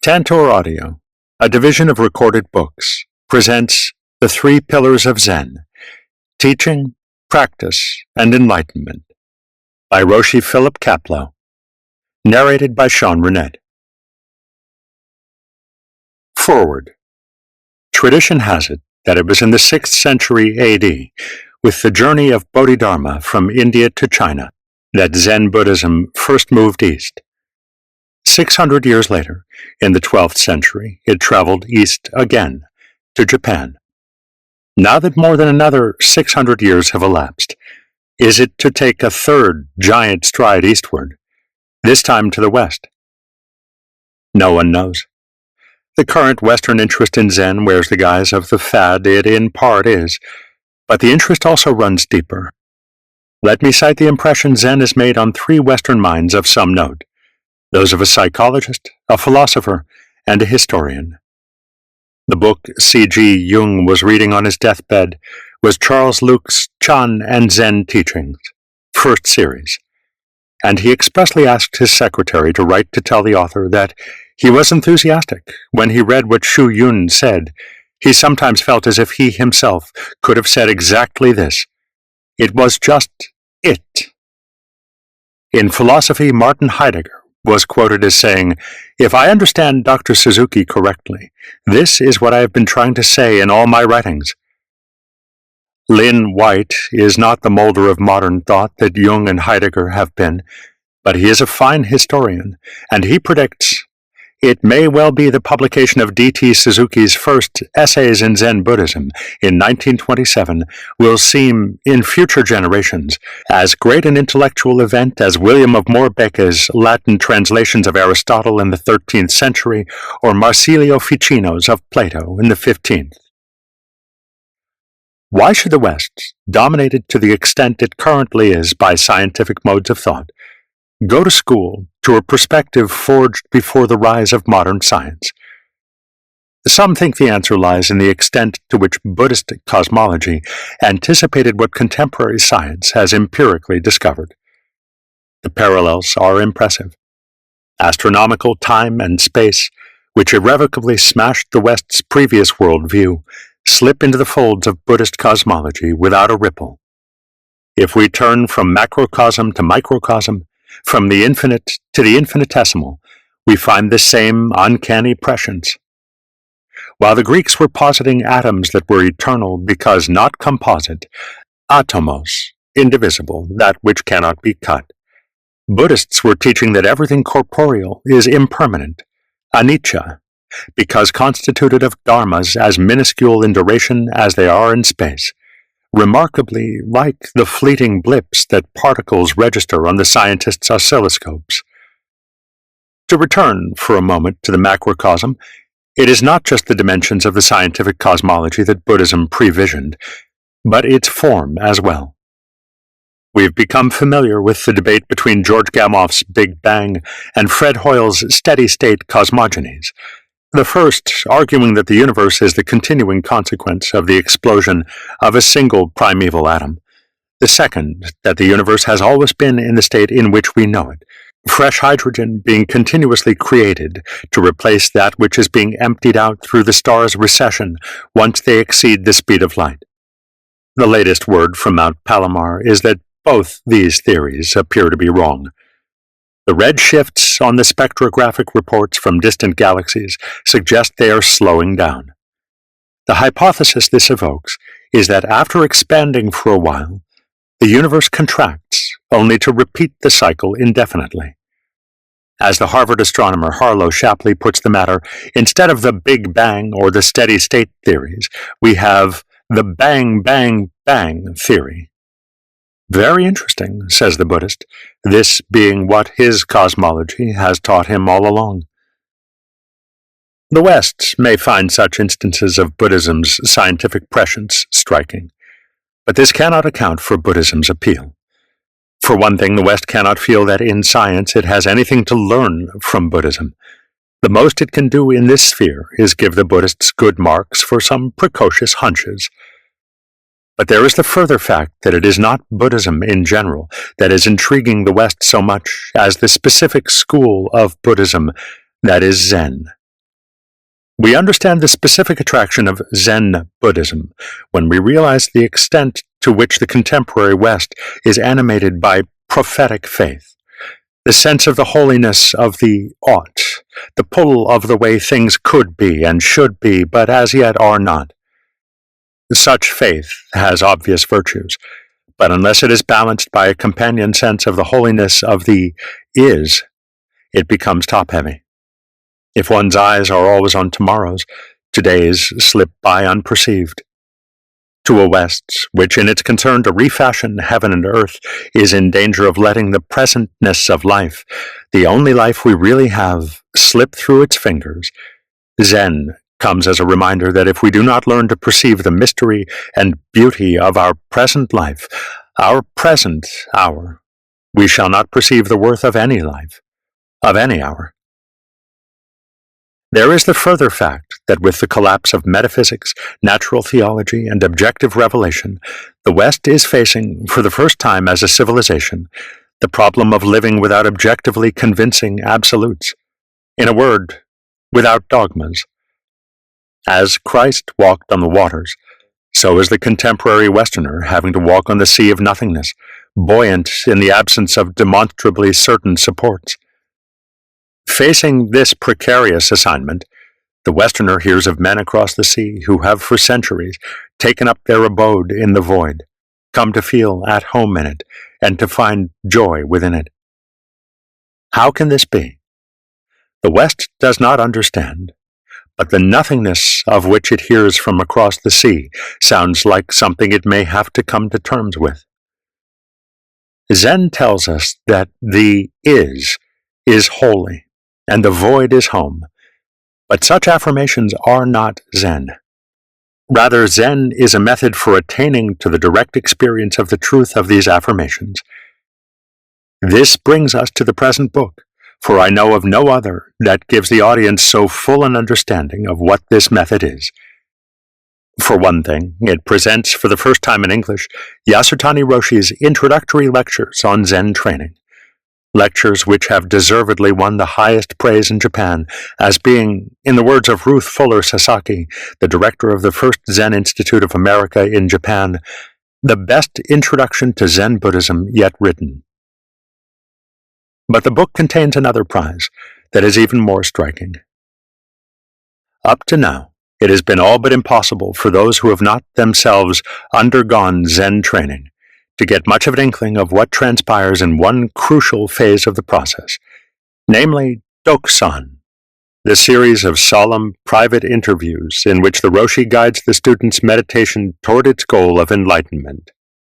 Tantor Audio, a division of Recorded Books, presents The Three Pillars of Zen, Teaching, Practice, and Enlightenment, by Roshi Philip Kapleau, narrated by Sean Renette. Forward. Tradition has it that it was in the 6th century AD, with the journey of Bodhidharma from India to China, that Zen Buddhism first moved east. 600 years later, in the 12th century, it traveled east again, to Japan. Now that more than another 600 years have elapsed, is it to take a third giant stride eastward, this time to the west? No one knows. The current Western interest in Zen wears the guise of the fad it in part is, but the interest also runs deeper. Let me cite the impression Zen has made on 3 Western minds of some note, those of a psychologist, a philosopher, and a historian. The book C.G. Jung was reading on his deathbed was Charles Luke's Chan and Zen Teachings, first series, and he expressly asked his secretary to write to tell the author that he was enthusiastic when he read what Shu Yun said. He sometimes felt as if he himself could have said exactly this. It was just it. In philosophy, Martin Heidegger was quoted as saying, "If I understand Dr. Suzuki correctly, this is what I have been trying to say in all my writings." Lynn White is not the molder of modern thought that Jung and Heidegger have been, but he is a fine historian, and he predicts, "It may well be the publication of D.T. Suzuki's first Essays in Zen Buddhism in 1927 will seem, in future generations, as great an intellectual event as William of Moerbecke's Latin translations of Aristotle in the 13th century or Marsilio Ficino's of Plato in the 15th. Why should the West, dominated to the extent it currently is by scientific modes of thought, go to school to a perspective forged before the rise of modern science? Some think the answer lies in the extent to which Buddhist cosmology anticipated what contemporary science has empirically discovered. The parallels are impressive. Astronomical time and space, which irrevocably smashed the West's previous worldview, slip into the folds of Buddhist cosmology without a ripple. If we turn from macrocosm to microcosm, from the infinite to the infinitesimal, we find the same uncanny prescience. While the Greeks were positing atoms that were eternal because not composite, atomos, indivisible, that which cannot be cut, Buddhists were teaching that everything corporeal is impermanent, anicca, because constituted of dharmas as minuscule in duration as they are in space, remarkably like the fleeting blips that particles register on the scientists' oscilloscopes. To return for a moment to the macrocosm, it is not just the dimensions of the scientific cosmology that Buddhism previsioned, but its form as well. We've become familiar with the debate between George Gamow's Big Bang and Fred Hoyle's steady-state cosmogonies, the first arguing that the universe is the continuing consequence of the explosion of a single primeval atom, the second that the universe has always been in the state in which we know it, fresh hydrogen being continuously created to replace that which is being emptied out through the stars' recession once they exceed the speed of light. The latest word from Mount Palomar is that both these theories appear to be wrong. The red shifts on the spectrographic reports from distant galaxies suggest they are slowing down. The hypothesis this evokes is that after expanding for a while, the universe contracts, only to repeat the cycle indefinitely. As the Harvard astronomer Harlow Shapley puts the matter, instead of the Big Bang or the steady-state theories, we have the Bang, Bang, Bang theory. Very interesting, says the Buddhist, this being what his cosmology has taught him all along. The West may find such instances of Buddhism's scientific prescience striking, but this cannot account for Buddhism's appeal. For one thing, the West cannot feel that in science it has anything to learn from Buddhism. The most it can do in this sphere is give the Buddhists good marks for some precocious hunches. But there is the further fact that it is not Buddhism in general that is intriguing the West so much as the specific school of Buddhism that is Zen. We understand the specific attraction of Zen Buddhism when we realize the extent to which the contemporary West is animated by prophetic faith, the sense of the holiness of the ought, the pull of the way things could be and should be, but as yet are not. Such faith has obvious virtues, but unless it is balanced by a companion sense of the holiness of the is, it becomes top-heavy. If one's eyes are always on tomorrows, todays slip by unperceived. To a West, which in its concern to refashion heaven and earth is in danger of letting the presentness of life, the only life we really have, slip through its fingers, Zen comes as a reminder that if we do not learn to perceive the mystery and beauty of our present life, our present hour, we shall not perceive the worth of any life, of any hour. There is the further fact that with the collapse of metaphysics, natural theology, and objective revelation, the West is facing, for the first time as a civilization, the problem of living without objectively convincing absolutes. In a word, without dogmas. As Christ walked on the waters, so is the contemporary Westerner having to walk on the sea of nothingness, buoyant in the absence of demonstrably certain supports. Facing this precarious assignment, the Westerner hears of men across the sea who have for centuries taken up their abode in the void, come to feel at home in it, and to find joy within it. How can this be? The West does not understand, but the nothingness of which it hears from across the sea sounds like something it may have to come to terms with. Zen tells us that the is holy, and the void is home, but such affirmations are not Zen. Rather, Zen is a method for attaining to the direct experience of the truth of these affirmations. This brings us to the present book, for I know of no other that gives the audience so full an understanding of what this method is. For one thing, it presents for the first time in English Yasutani Roshi's introductory lectures on Zen training, lectures which have deservedly won the highest praise in Japan as being, in the words of Ruth Fuller Sasaki, the director of the first Zen Institute of America in Japan, the best introduction to Zen Buddhism yet written. But the book contains another prize that is even more striking. Up to now, it has been all but impossible for those who have not themselves undergone Zen training to get much of an inkling of what transpires in one crucial phase of the process, namely Dokusan, the series of solemn, private interviews in which the Roshi guides the student's meditation toward its goal of enlightenment.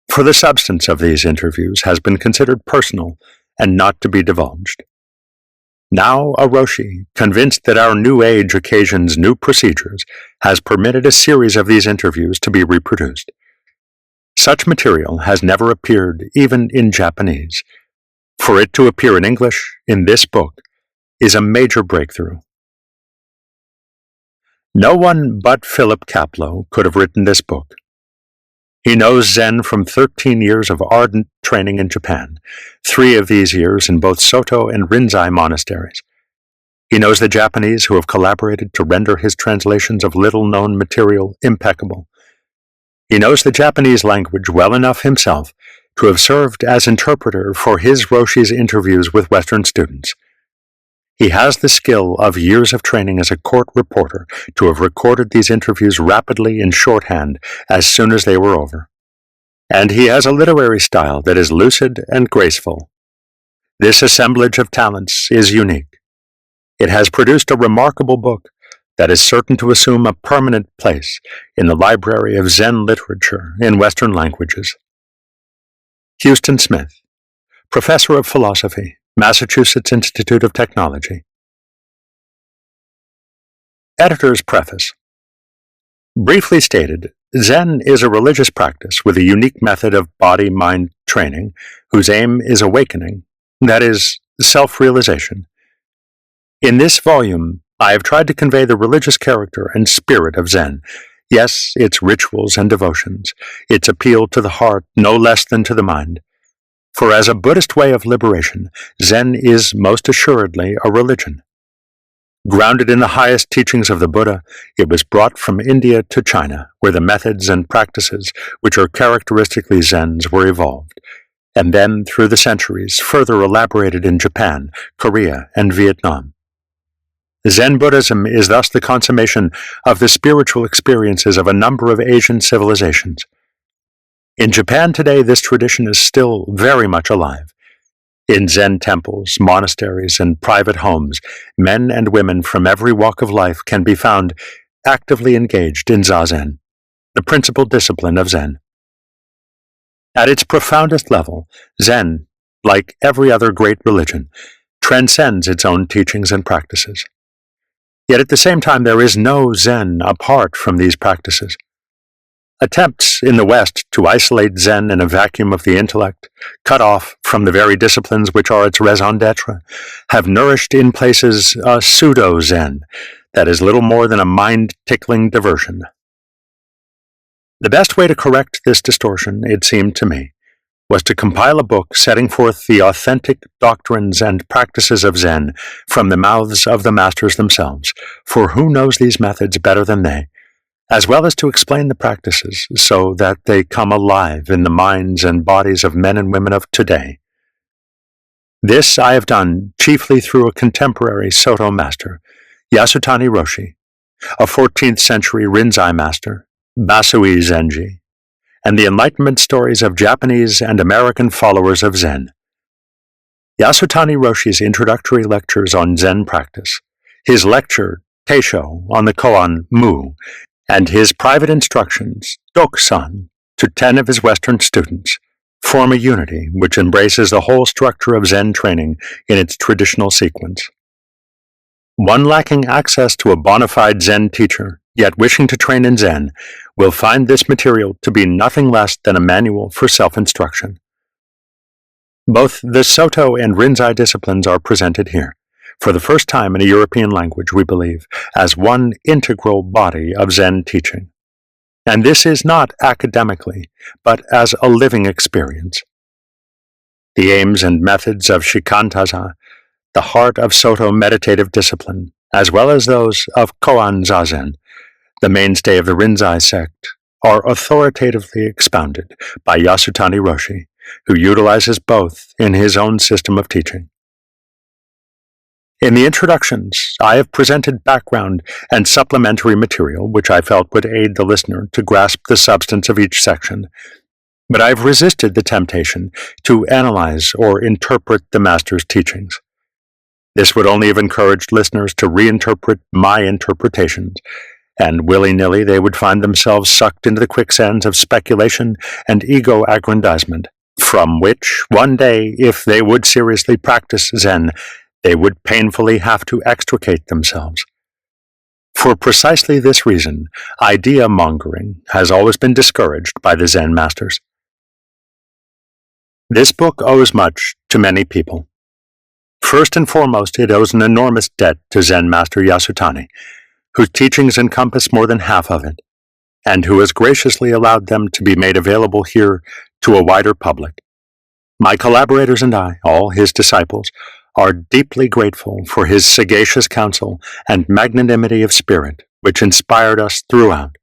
For the substance of these interviews has been considered personal and not to be divulged. Now a Roshi, convinced that our new age occasions new procedures, has permitted a series of these interviews to be reproduced. Such material has never appeared even in Japanese. For it to appear in English in this book is a major breakthrough. No one but Philip Kapleau could have written this book. He knows Zen from 13 years of ardent training in Japan, 3 of these years in both Soto and Rinzai monasteries. He knows the Japanese who have collaborated to render his translations of little-known material impeccable. He knows the Japanese language well enough himself to have served as interpreter for his Roshi's interviews with Western students. He has the skill of years of training as a court reporter to have recorded these interviews rapidly in shorthand as soon as they were over. And he has a literary style that is lucid and graceful. This assemblage of talents is unique. It has produced a remarkable book that is certain to assume a permanent place in the library of Zen literature in Western languages. Houston Smith, Professor of Philosophy, Massachusetts Institute of Technology. Editor's Preface. Briefly stated, Zen is a religious practice with a unique method of body-mind training whose aim is awakening, that is, self-realization. In this volume, I have tried to convey the religious character and spirit of Zen, Yes, its rituals and devotions, its appeal to the heart no less than to the mind. For as a Buddhist way of liberation, Zen is most assuredly a religion. Grounded in the highest teachings of the Buddha, it was brought from India to China, where the methods and practices which are characteristically Zen's were evolved, and then, through the centuries, further elaborated in Japan, Korea, and Vietnam. Zen Buddhism is thus the consummation of the spiritual experiences of a number of Asian civilizations. In Japan today, this tradition is still very much alive. In Zen temples, monasteries, and private homes, men and women from every walk of life can be found actively engaged in zazen, the principal discipline of Zen. At its profoundest level, Zen, like every other great religion, transcends its own teachings and practices. Yet at the same time, there is no Zen apart from these practices. Attempts in the West to isolate Zen in a vacuum of the intellect, cut off from the very disciplines which are its raison d'etre, have nourished in places a pseudo-Zen that is little more than a mind-tickling diversion. The best way to correct this distortion, it seemed to me, was to compile a book setting forth the authentic doctrines and practices of Zen from the mouths of the masters themselves, for who knows these methods better than they, as well as to explain the practices so that they come alive in the minds and bodies of men and women of today. This I have done chiefly through a contemporary Soto master, Yasutani Roshi, a 14th century Rinzai master, Basui Zenji, and the Enlightenment stories of Japanese and American followers of Zen. Yasutani Roshi's introductory lectures on Zen practice, his lecture, Teisho, on the koan Mu, and his private instructions, Dokusan, to 10 of his Western students, form a unity which embraces the whole structure of Zen training in its traditional sequence. One lacking access to a bona fide Zen teacher, yet wishing to train in Zen, will find this material to be nothing less than a manual for self-instruction. Both the Soto and Rinzai disciplines are presented here, for the first time in a European language, we believe, as one integral body of Zen teaching. And this is not academically, but as a living experience. The aims and methods of Shikantaza, the heart of Soto meditative discipline, as well as those of koan zazen, the mainstay of the Rinzai sect, are authoritatively expounded by Yasutani Roshi, who utilizes both in his own system of teaching. In the introductions, I have presented background and supplementary material which I felt would aid the listener to grasp the substance of each section, but I have resisted the temptation to analyze or interpret the master's teachings. This would only have encouraged listeners to reinterpret my interpretations, and willy-nilly they would find themselves sucked into the quicksands of speculation and ego-aggrandizement, from which, one day, if they would seriously practice Zen, they would painfully have to extricate themselves. For precisely this reason, idea-mongering has always been discouraged by the Zen masters. This book owes much to many people. First and foremost, it owes an enormous debt to Zen master Yasutani, whose teachings encompass more than half of it, and who has graciously allowed them to be made available here to a wider public. My collaborators and I, all his disciples, are deeply grateful for his sagacious counsel and magnanimity of spirit, which inspired us throughout.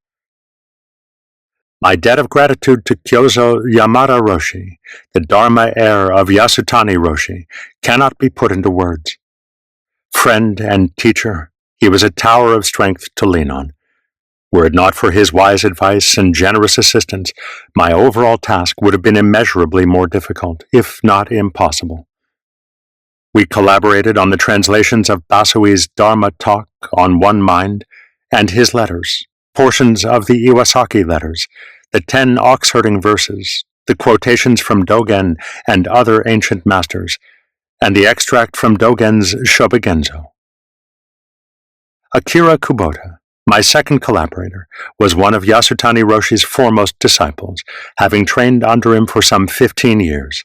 My debt of gratitude to Kyozo Yamada Roshi, the Dharma heir of Yasutani Roshi, cannot be put into words. Friend and teacher, he was a tower of strength to lean on. Were it not for his wise advice and generous assistance, my overall task would have been immeasurably more difficult, if not impossible. We collaborated on the translations of Basui's Dharma talk on One Mind and his letters, portions of the Iwasaki letters, the 10 ox-herding verses, the quotations from Dogen and other ancient masters, and the extract from Dogen's Shobogenzo. Akira Kubota, my second collaborator, was one of Yasutani Roshi's foremost disciples, having trained under him for some 15 years.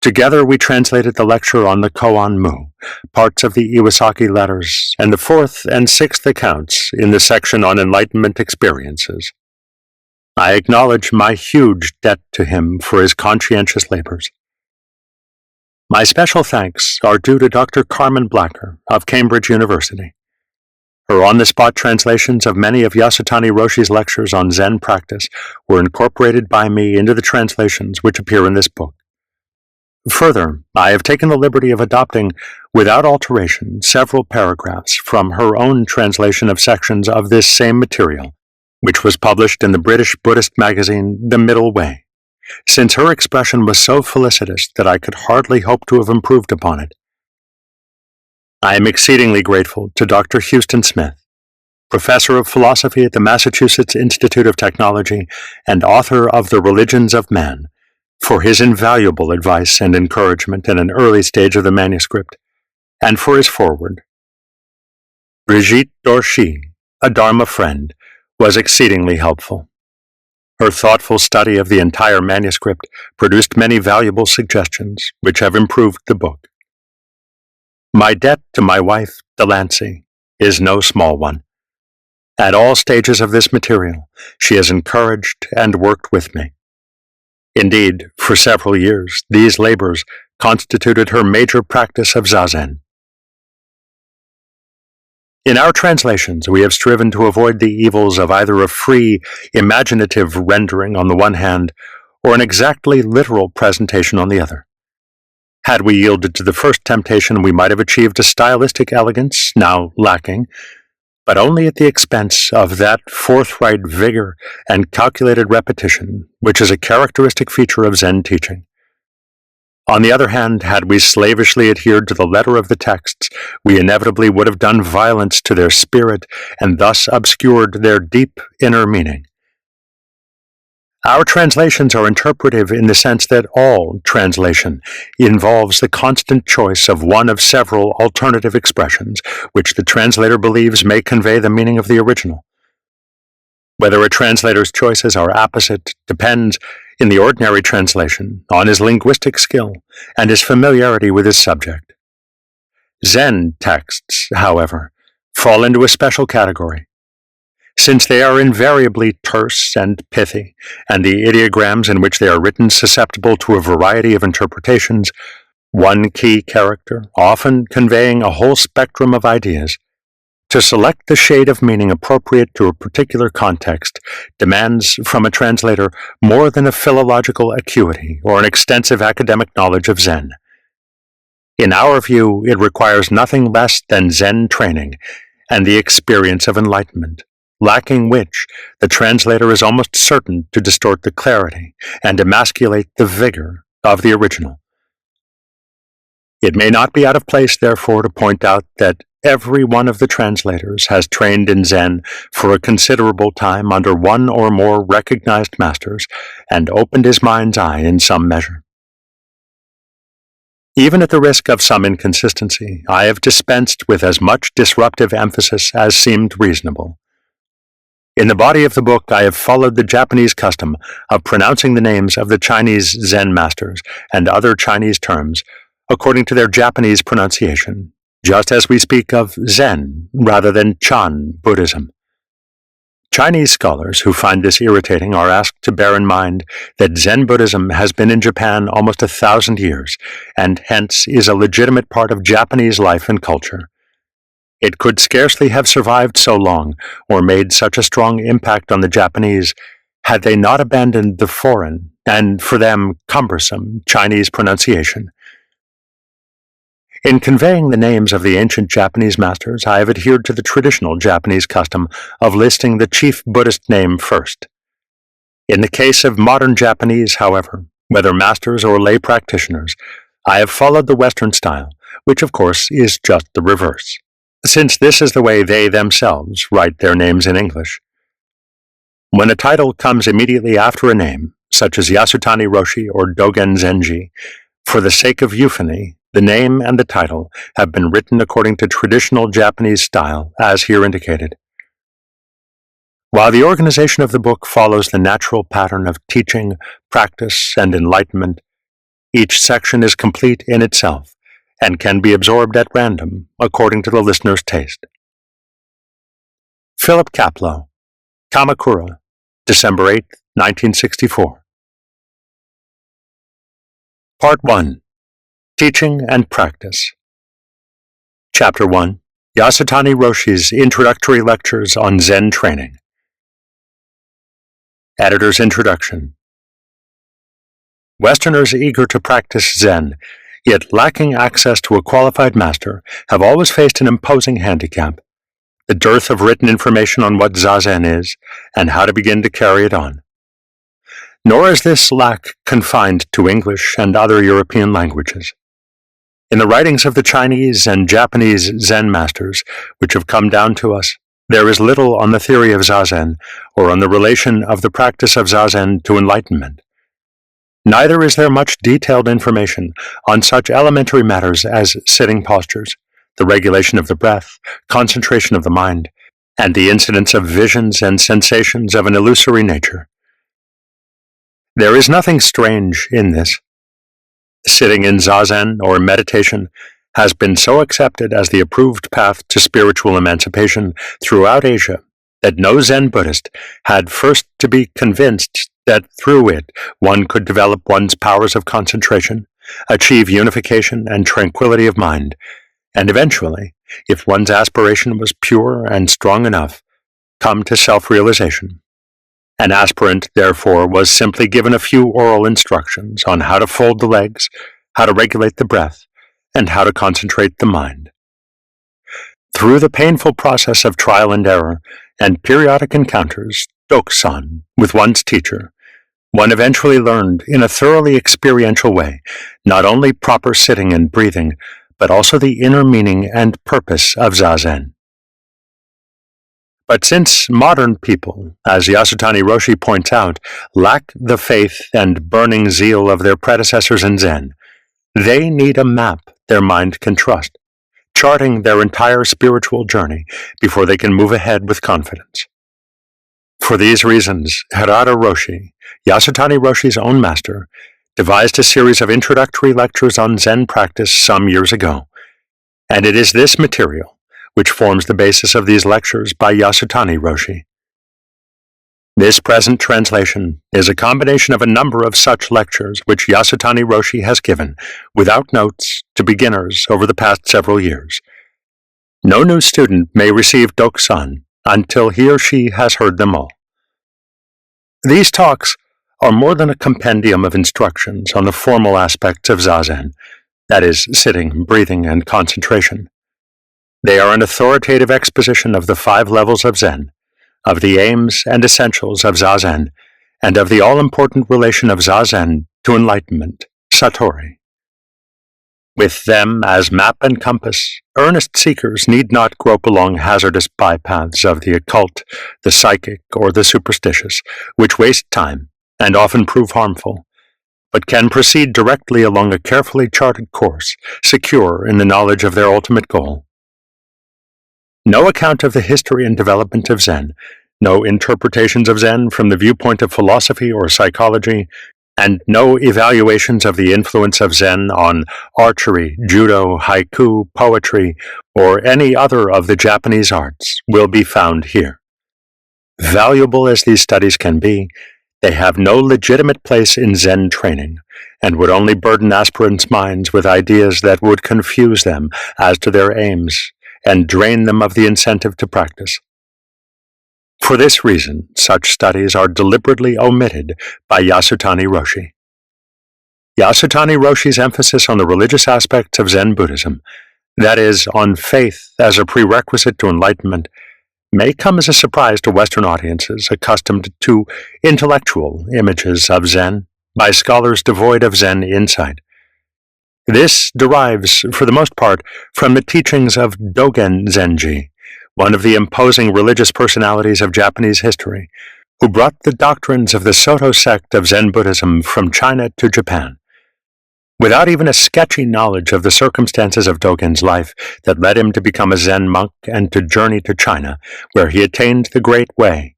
Together we translated the lecture on the koan mu, parts of the Iwasaki letters, and the fourth and sixth accounts in the section on Enlightenment experiences. I acknowledge my huge debt to him for his conscientious labors. My special thanks are due to Dr. Carmen Blacker of Cambridge University. Her on-the-spot translations of many of Yasutani Roshi's lectures on Zen practice were incorporated by me into the translations which appear in this book. Further, I have taken the liberty of adopting, without alteration, several paragraphs from her own translation of sections of this same material, which was published in the British Buddhist magazine The Middle Way, since her expression was so felicitous that I could hardly hope to have improved upon it. I am exceedingly grateful to Dr. Houston Smith, professor of philosophy at the Massachusetts Institute of Technology and author of The Religions of Man, for his invaluable advice and encouragement in an early stage of the manuscript, and for his foreword. Brigitte Dorchy, a Dharma friend, was exceedingly helpful. Her thoughtful study of the entire manuscript produced many valuable suggestions, which have improved the book. My debt to my wife, Delancey, is no small one. At all stages of this material, she has encouraged and worked with me. Indeed, for several years, these labors constituted her major practice of zazen. In our translations, we have striven to avoid the evils of either a free, imaginative rendering on the one hand, or an exactly literal presentation on the other. Had we yielded to the first temptation, we might have achieved a stylistic elegance now lacking, but only at the expense of that forthright vigor and calculated repetition which is a characteristic feature of Zen teaching. On the other hand, had we slavishly adhered to the letter of the texts, we inevitably would have done violence to their spirit and thus obscured their deep inner meaning. Our translations are interpretive in the sense that all translation involves the constant choice of one of several alternative expressions, which the translator believes may convey the meaning of the original. Whether a translator's choices are apposite depends, in the ordinary translation, on his linguistic skill and his familiarity with his subject. Zen texts, however, fall into a special category. Since they are invariably terse and pithy, and the ideograms in which they are written susceptible to a variety of interpretations, one key character often conveying a whole spectrum of ideas, to select the shade of meaning appropriate to a particular context demands from a translator more than a philological acuity or an extensive academic knowledge of Zen. In our view, it requires nothing less than Zen training and the experience of enlightenment, lacking which the translator is almost certain to distort the clarity and emasculate the vigor of the original. It may not be out of place, therefore, to point out that every one of the translators has trained in Zen for a considerable time under one or more recognized masters and opened his mind's eye in some measure. Even at the risk of some inconsistency, I have dispensed with as much disruptive emphasis as seemed reasonable. In the body of the book, I have followed the Japanese custom of pronouncing the names of the Chinese Zen masters and other Chinese terms according to their Japanese pronunciation, just as we speak of Zen rather than Chan Buddhism. Chinese scholars who find this irritating are asked to bear in mind that Zen Buddhism has been in Japan almost 1,000 years, and hence is a legitimate part of Japanese life and culture. It could scarcely have survived so long or made such a strong impact on the Japanese had they not abandoned the foreign, and for them cumbersome, Chinese pronunciation. In conveying the names of the ancient Japanese masters, I have adhered to the traditional Japanese custom of listing the chief Buddhist name first. In the case of modern Japanese, however, whether masters or lay practitioners, I have followed the Western style, which of course is just the reverse, since this is the way they themselves write their names in English. When a title comes immediately after a name, such as Yasutani Roshi or Dogen Zenji, for the sake of euphony, the name and the title have been written according to traditional Japanese style, as here indicated. While the organization of the book follows the natural pattern of teaching, practice, and enlightenment, Each section is complete in itself and can be absorbed at random according to the listener's taste. Philip Kapleau, Kamakura, December 8, 1964. Part 1. Teaching and Practice. Chapter 1. Yasutani Roshi's Introductory Lectures on Zen Training. Editor's Introduction. Westerners eager to practice Zen, yet lacking access to a qualified master, have always faced an imposing handicap: the dearth of written information on what zazen is and how to begin to carry it on. Nor is this lack confined to English and other European languages. In the writings of the Chinese and Japanese Zen masters, which have come down to us, there is little on the theory of zazen or on the relation of the practice of zazen to enlightenment. Neither is there much detailed information on such elementary matters as sitting postures, the regulation of the breath, concentration of the mind, and the incidence of visions and sensations of an illusory nature. There is nothing strange in this. Sitting in zazen or meditation has been so accepted as the approved path to spiritual emancipation throughout Asia that no Zen Buddhist had first to be convinced that through it one could develop one's powers of concentration, achieve unification and tranquility of mind, and eventually, if one's aspiration was pure and strong enough, come to self-realization. An aspirant, therefore, was simply given a few oral instructions on how to fold the legs, how to regulate the breath, and how to concentrate the mind. Through the painful process of trial and error and periodic encounters, dokusan, with one's teacher, one eventually learned in a thoroughly experiential way not only proper sitting and breathing, but also the inner meaning and purpose of zazen. But since modern people, as Yasutani Roshi points out, lack the faith and burning zeal of their predecessors in Zen, they need a map their mind can trust, charting their entire spiritual journey before they can move ahead with confidence. For these reasons, Harada Roshi, Yasutani Roshi's own master, devised a series of introductory lectures on Zen practice some years ago, and it is this material which forms the basis of these lectures by Yasutani Roshi. This present translation is a combination of a number of such lectures which Yasutani Roshi has given, without notes, to beginners over the past several years. No new student may receive dokusan until he or she has heard them all. These talks are more than a compendium of instructions on the formal aspects of zazen, that is, sitting, breathing, and concentration. They are an authoritative exposition of the 5 levels of Zen, of the aims and essentials of zazen, and of the all-important relation of zazen to enlightenment, satori. With them as map and compass, earnest seekers need not grope along hazardous bypaths of the occult, the psychic, or the superstitious, which waste time and often prove harmful, but can proceed directly along a carefully charted course, secure in the knowledge of their ultimate goal. No account of the history and development of Zen, no interpretations of Zen from the viewpoint of philosophy or psychology, and no evaluations of the influence of Zen on archery, judo, haiku, poetry, or any other of the Japanese arts will be found here. Valuable as these studies can be, they have no legitimate place in Zen training, and would only burden aspirants' minds with ideas that would confuse them as to their aims and drain them of the incentive to practice. For this reason, such studies are deliberately omitted by Yasutani Roshi. Yasutani Roshi's emphasis on the religious aspects of Zen Buddhism, that is, on faith as a prerequisite to enlightenment, may come as a surprise to Western audiences accustomed to intellectual images of Zen by scholars devoid of Zen insight. This derives, for the most part, from the teachings of Dogen Zenji, one of the imposing religious personalities of Japanese history, who brought the doctrines of the Soto sect of Zen Buddhism from China to Japan. Without even a sketchy knowledge of the circumstances of Dogen's life that led him to become a Zen monk and to journey to China, where he attained the Great Way,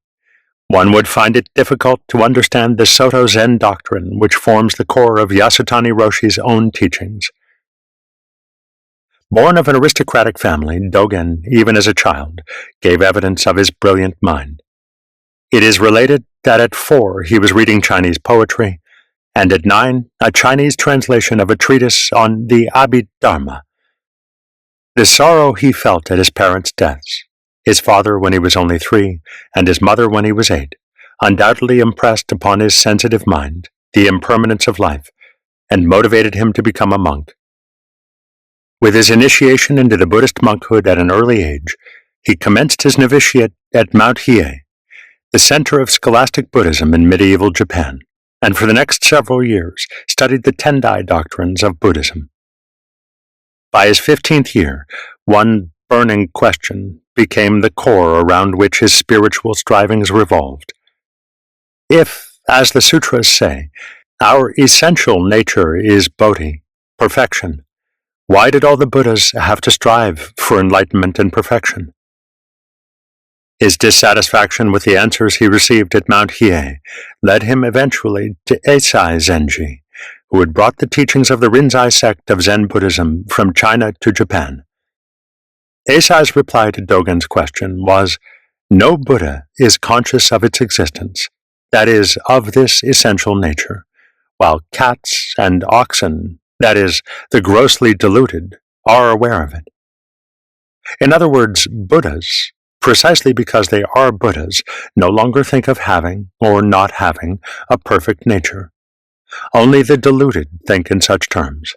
One would find it difficult to understand the Soto Zen doctrine, which forms the core of Yasutani Roshi's own teachings. Born of an aristocratic family, Dogen, even as a child, gave evidence of his brilliant mind. It is related that at 4 he was reading Chinese poetry, and at 9 a Chinese translation of a treatise on the Abhidharma. The sorrow he felt at his parents' deaths, his father when he was only 3, and his mother when he was 8, undoubtedly impressed upon his sensitive mind the impermanence of life, and motivated him to become a monk. With his initiation into the Buddhist monkhood at an early age, he commenced his novitiate at Mount Hiei, the center of scholastic Buddhism in medieval Japan, and for the next several years studied the Tendai doctrines of Buddhism. By his 15th year, one burning question became the core around which his spiritual strivings revolved. If, as the sutras say, our essential nature is bodhi, perfection, why did all the Buddhas have to strive for enlightenment and perfection? His dissatisfaction with the answers he received at Mount Hiei led him eventually to Eisai Zenji, who had brought the teachings of the Rinzai sect of Zen Buddhism from China to Japan. Eisai's reply to Dogen's question was, "No Buddha is conscious of its existence, that is, of this essential nature, while cats and oxen, that is, the grossly deluded, are aware of it." In other words, Buddhas, precisely because they are Buddhas, no longer think of having or not having a perfect nature. Only the deluded think in such terms.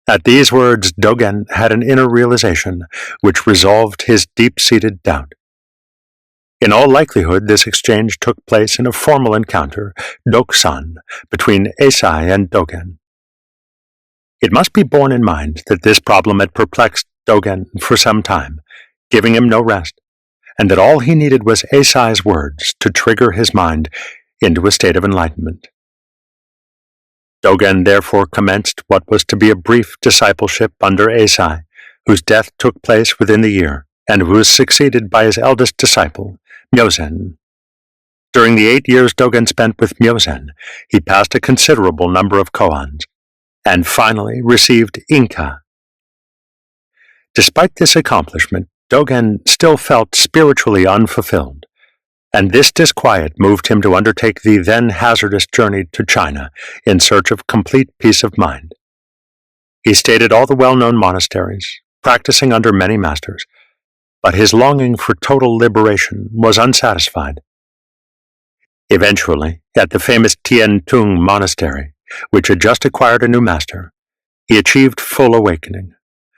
At these words, Dogen had an inner realization which resolved his deep-seated doubt. In all likelihood, this exchange took place in a formal encounter, Dokusan, between Eisai and Dogen. It must be borne in mind that this problem had perplexed Dogen for some time, giving him no rest, and that all he needed was Eisai's words to trigger his mind into a state of enlightenment. Dogen therefore commenced what was to be a brief discipleship under Eisai, whose death took place within the year, and who was succeeded by his eldest disciple, Myozen. During the 8 years Dogen spent with Myozen, he passed a considerable number of koans, and finally received Inka. Despite this accomplishment, Dogen still felt spiritually unfulfilled, and this disquiet moved him to undertake the then hazardous journey to China in search of complete peace of mind. He stayed at all the well-known monasteries, practicing under many masters, but his longing for total liberation was unsatisfied. Eventually, at the famous Tian Tung monastery, which had just acquired a new master, he achieved full awakening,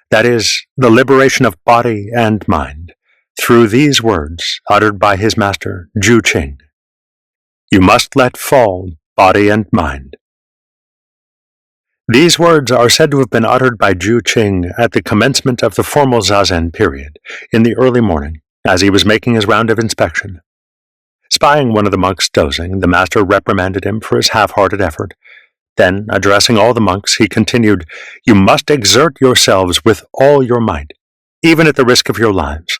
that is, the liberation of body and mind, through these words uttered by his master, Ju Qing: "You must let fall body and mind." These words are said to have been uttered by Ju Qing at the commencement of the formal zazen period, in the early morning, as he was making his round of inspection. Spying one of the monks dozing, the master reprimanded him for his half-hearted effort. Then, addressing all the monks, he continued, "You must exert yourselves with all your might, even at the risk of your lives.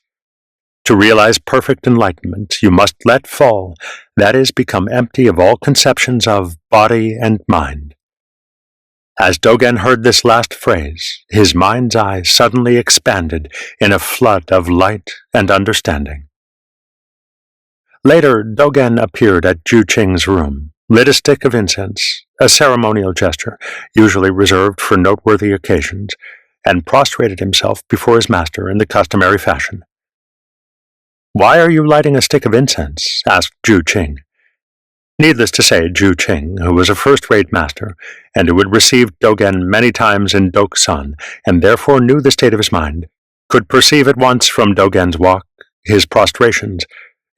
To realize perfect enlightenment, you must let fall, that is, become empty of all conceptions of body and mind." As Dogen heard this last phrase, his mind's eye suddenly expanded in a flood of light and understanding. Later, Dogen appeared at Ju Qing's room, lit a stick of incense, a ceremonial gesture usually reserved for noteworthy occasions, and prostrated himself before his master in the customary fashion. "Why are you lighting a stick of incense?" asked Ju Qing. Needless to say, Ju Qing, who was a first-rate master, and who had received Dogen many times in Dokusan, and therefore knew the state of his mind, could perceive at once from Dogen's walk, his prostrations,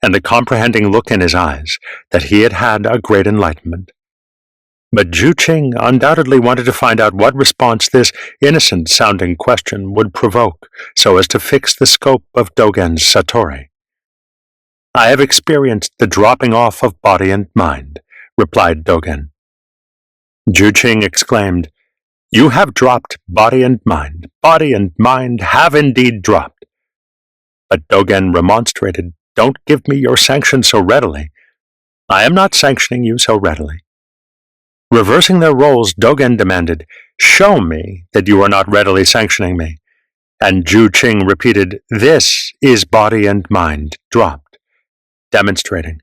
and the comprehending look in his eyes, that he had had a great enlightenment. But Ju Qing undoubtedly wanted to find out what response this innocent-sounding question would provoke, so as to fix the scope of Dogen's satori. "I have experienced the dropping off of body and mind," replied Dogen. Ju Qing exclaimed, "You have dropped body and mind. Body and mind have indeed dropped." But Dogen remonstrated, Don't give me your sanction so readily. I am not sanctioning you so readily. Reversing their roles, Dogen demanded, show me that you are not readily sanctioning me. And Zhu Qing repeated, this is body and mind, dropped, demonstrating.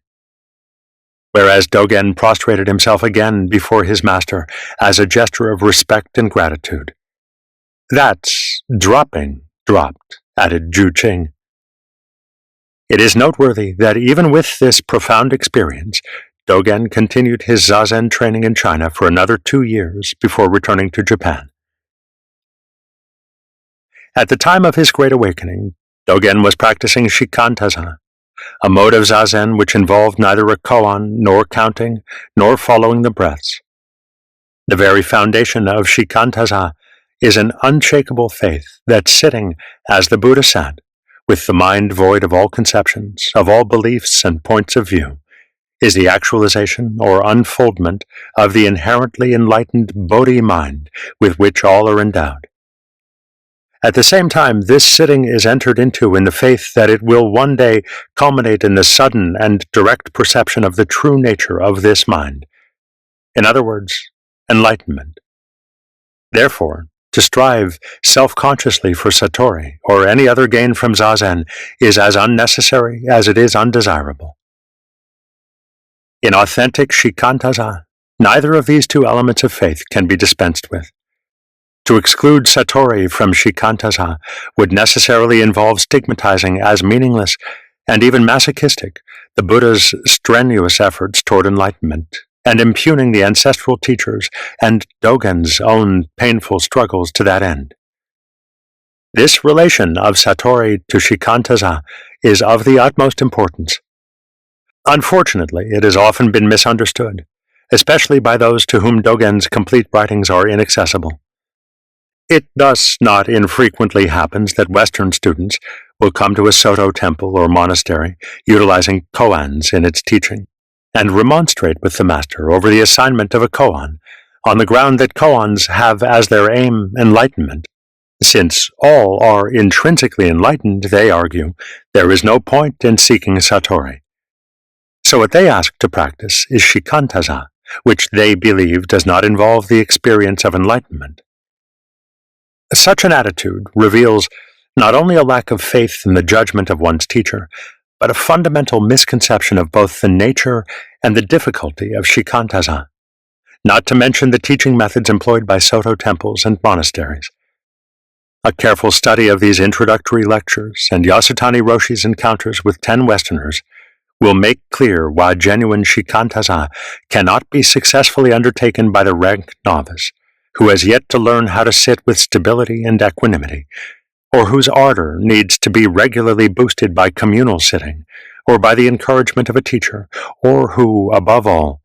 Whereas Dogen prostrated himself again before his master as a gesture of respect and gratitude. That's dropping, dropped, added Zhu Qing. It is noteworthy that even with this profound experience, Dogen continued his zazen training in China for another 2 years before returning to Japan. At the time of his Great Awakening, Dogen was practicing shikantaza, a mode of zazen which involved neither a koan nor counting nor following the breaths. The very foundation of shikantaza is an unshakable faith that sitting, as the Buddha sat, with the mind void of all conceptions, of all beliefs and points of view, is the actualization or unfoldment of the inherently enlightened Bodhi mind with which all are endowed. At the same time, this sitting is entered into in the faith that it will one day culminate in the sudden and direct perception of the true nature of this mind. In other words, enlightenment. Therefore, to strive self-consciously for satori or any other gain from zazen is as unnecessary as it is undesirable. In authentic shikantaza, neither of these two elements of faith can be dispensed with. To exclude satori from shikantaza would necessarily involve stigmatizing as meaningless and even masochistic the Buddha's strenuous efforts toward enlightenment, and impugning the ancestral teachers and Dogen's own painful struggles to that end. This relation of satori to shikantaza is of the utmost importance. Unfortunately, it has often been misunderstood, especially by those to whom Dogen's complete writings are inaccessible. It thus not infrequently happens that Western students will come to a Soto temple or monastery utilizing koans in its teaching, and remonstrate with the master over the assignment of a koan, on the ground that koans have as their aim enlightenment. Since all are intrinsically enlightened, they argue, there is no point in seeking satori. So what they ask to practice is shikantaza, which they believe does not involve the experience of enlightenment. Such an attitude reveals not only a lack of faith in the judgment of one's teacher, but a fundamental misconception of both the nature and the difficulty of shikantaza, not to mention the teaching methods employed by Soto temples and monasteries. A careful study of these introductory lectures and Yasutani Roshi's encounters with 10 Westerners will make clear why genuine shikantaza cannot be successfully undertaken by the rank novice, who has yet to learn how to sit with stability and equanimity, or whose ardor needs to be regularly boosted by communal sitting, or by the encouragement of a teacher, or who, above all,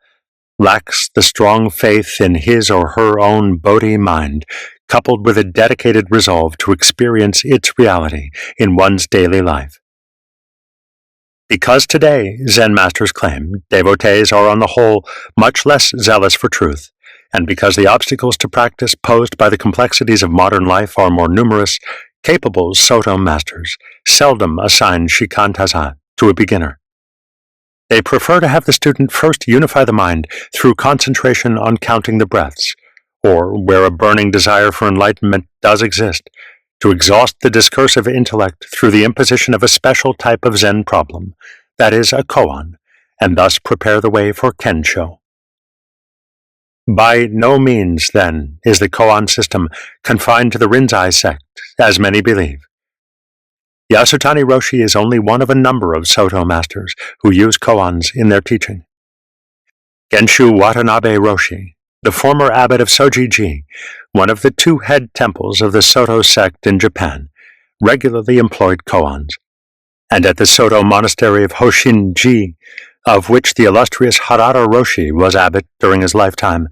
lacks the strong faith in his or her own Bodhi mind, coupled with a dedicated resolve to experience its reality in one's daily life. Because today, Zen masters claim, devotees are on the whole much less zealous for truth, and because the obstacles to practice posed by the complexities of modern life are more numerous, capable Soto masters seldom assign shikantaza to a beginner. They prefer to have the student first unify the mind through concentration on counting the breaths, or, where a burning desire for enlightenment does exist, to exhaust the discursive intellect through the imposition of a special type of Zen problem, that is, a koan, and thus prepare the way for kensho. By no means, then, is the koan system confined to the Rinzai sect, as many believe. Yasutani Roshi is only one of a number of Soto masters who use koans in their teaching. Genshu Watanabe Roshi, the former abbot of Sojiji, one of the 2 head temples of the Soto sect in Japan, regularly employed koans, and at the Soto monastery of Hoshin-ji, of which the illustrious Harada Roshi was abbot during his lifetime,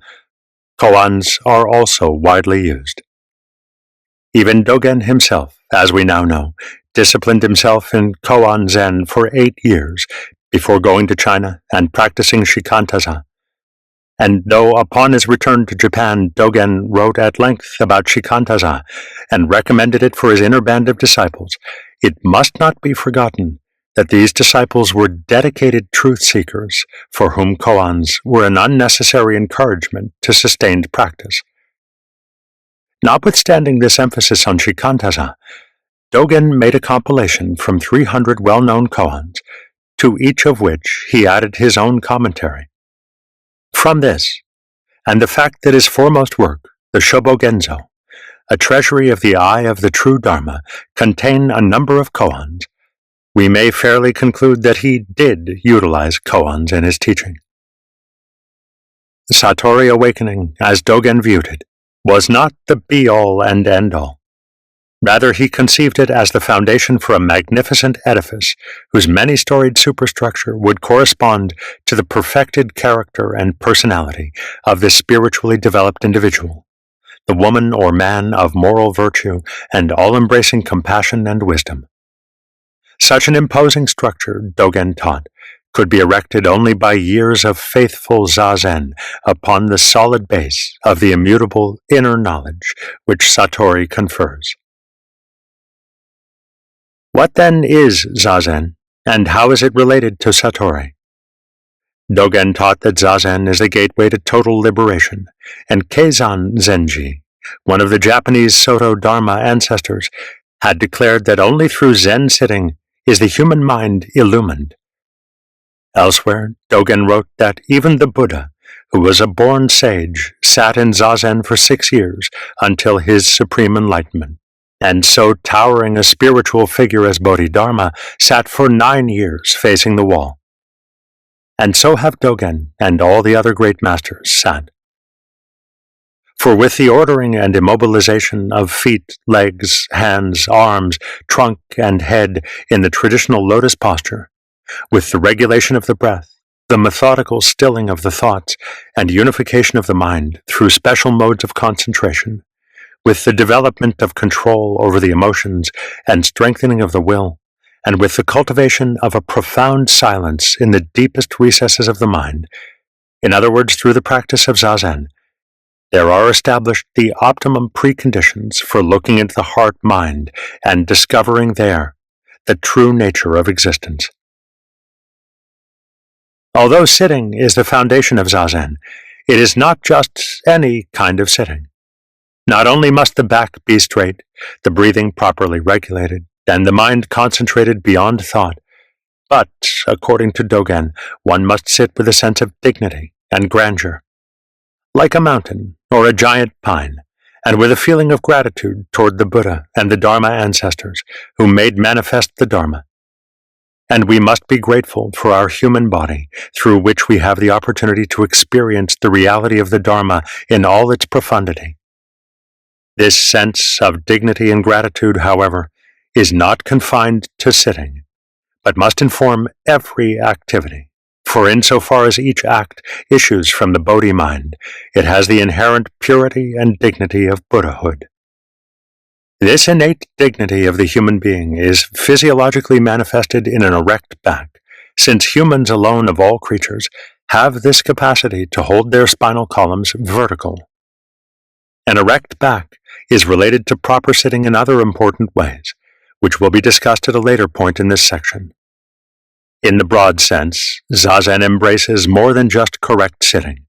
koans are also widely used. Even Dogen himself, as we now know, disciplined himself in koan Zen for 8 years before going to China and practicing shikantaza. And though upon his return to Japan, Dogen wrote at length about shikantaza and recommended it for his inner band of disciples, it must not be forgotten that these disciples were dedicated truth seekers for whom koans were an unnecessary encouragement to sustained practice. Notwithstanding this emphasis on shikantaza, Dogen made a compilation from 300 well-known koans, to each of which he added his own commentary. From this, and the fact that his foremost work, the Shobogenzo, a treasury of the eye of the true Dharma, contain a number of koans, we may fairly conclude that he did utilize koans in his teaching. The Satori awakening, as Dogen viewed it, was not the be-all and end-all. Rather, he conceived it as the foundation for a magnificent edifice whose many-storied superstructure would correspond to the perfected character and personality of this spiritually developed individual, the woman or man of moral virtue and all-embracing compassion and wisdom. Such an imposing structure, Dogen taught, could be erected only by years of faithful zazen upon the solid base of the immutable inner knowledge which Satori confers. What then is zazen, and how is it related to Satori? Dogen taught that zazen is the gateway to total liberation, and Keizan Zenji, one of the Japanese Soto Dharma ancestors, had declared that only through Zen sitting is the human mind illumined. Elsewhere, Dogen wrote that even the Buddha, who was a born sage, sat in zazen for 6 years until his supreme enlightenment, and so towering a spiritual figure as Bodhidharma sat for 9 years facing the wall. And so have Dogen and all the other great masters sat. For with the ordering and immobilization of feet, legs, hands, arms, trunk, and head in the traditional lotus posture, with the regulation of the breath, the methodical stilling of the thoughts, and unification of the mind through special modes of concentration, with the development of control over the emotions and strengthening of the will, and with the cultivation of a profound silence in the deepest recesses of the mind, in other words, through the practice of zazen, there are established the optimum preconditions for looking into the heart-mind and discovering there the true nature of existence. Although sitting is the foundation of zazen, it is not just any kind of sitting. Not only must the back be straight, the breathing properly regulated, and the mind concentrated beyond thought, but, according to Dogen, one must sit with a sense of dignity and grandeur, like a mountain or a giant pine, and with a feeling of gratitude toward the Buddha and the Dharma ancestors who made manifest the Dharma. And we must be grateful for our human body, through which we have the opportunity to experience the reality of the Dharma in all its profundity. This sense of dignity and gratitude, however, is not confined to sitting, but must inform every activity. For insofar as each act issues from the Bodhi mind, it has the inherent purity and dignity of Buddhahood. This innate dignity of the human being is physiologically manifested in an erect back, since humans alone of all creatures have this capacity to hold their spinal columns vertical. An erect back is related to proper sitting in other important ways, which will be discussed at a later point in this section. In the broad sense, zazen embraces more than just correct sitting.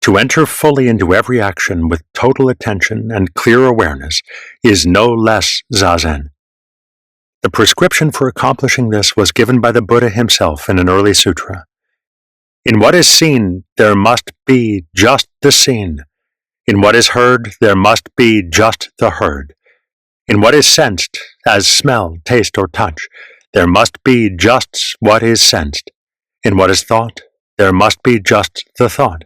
To enter fully into every action with total attention and clear awareness is no less zazen. The prescription for accomplishing this was given by the Buddha himself in an early sutra. In what is seen, there must be just the seen. In what is heard, there must be just the heard. In what is sensed, as smell, taste, or touch, there must be just what is sensed. In what is thought, there must be just the thought.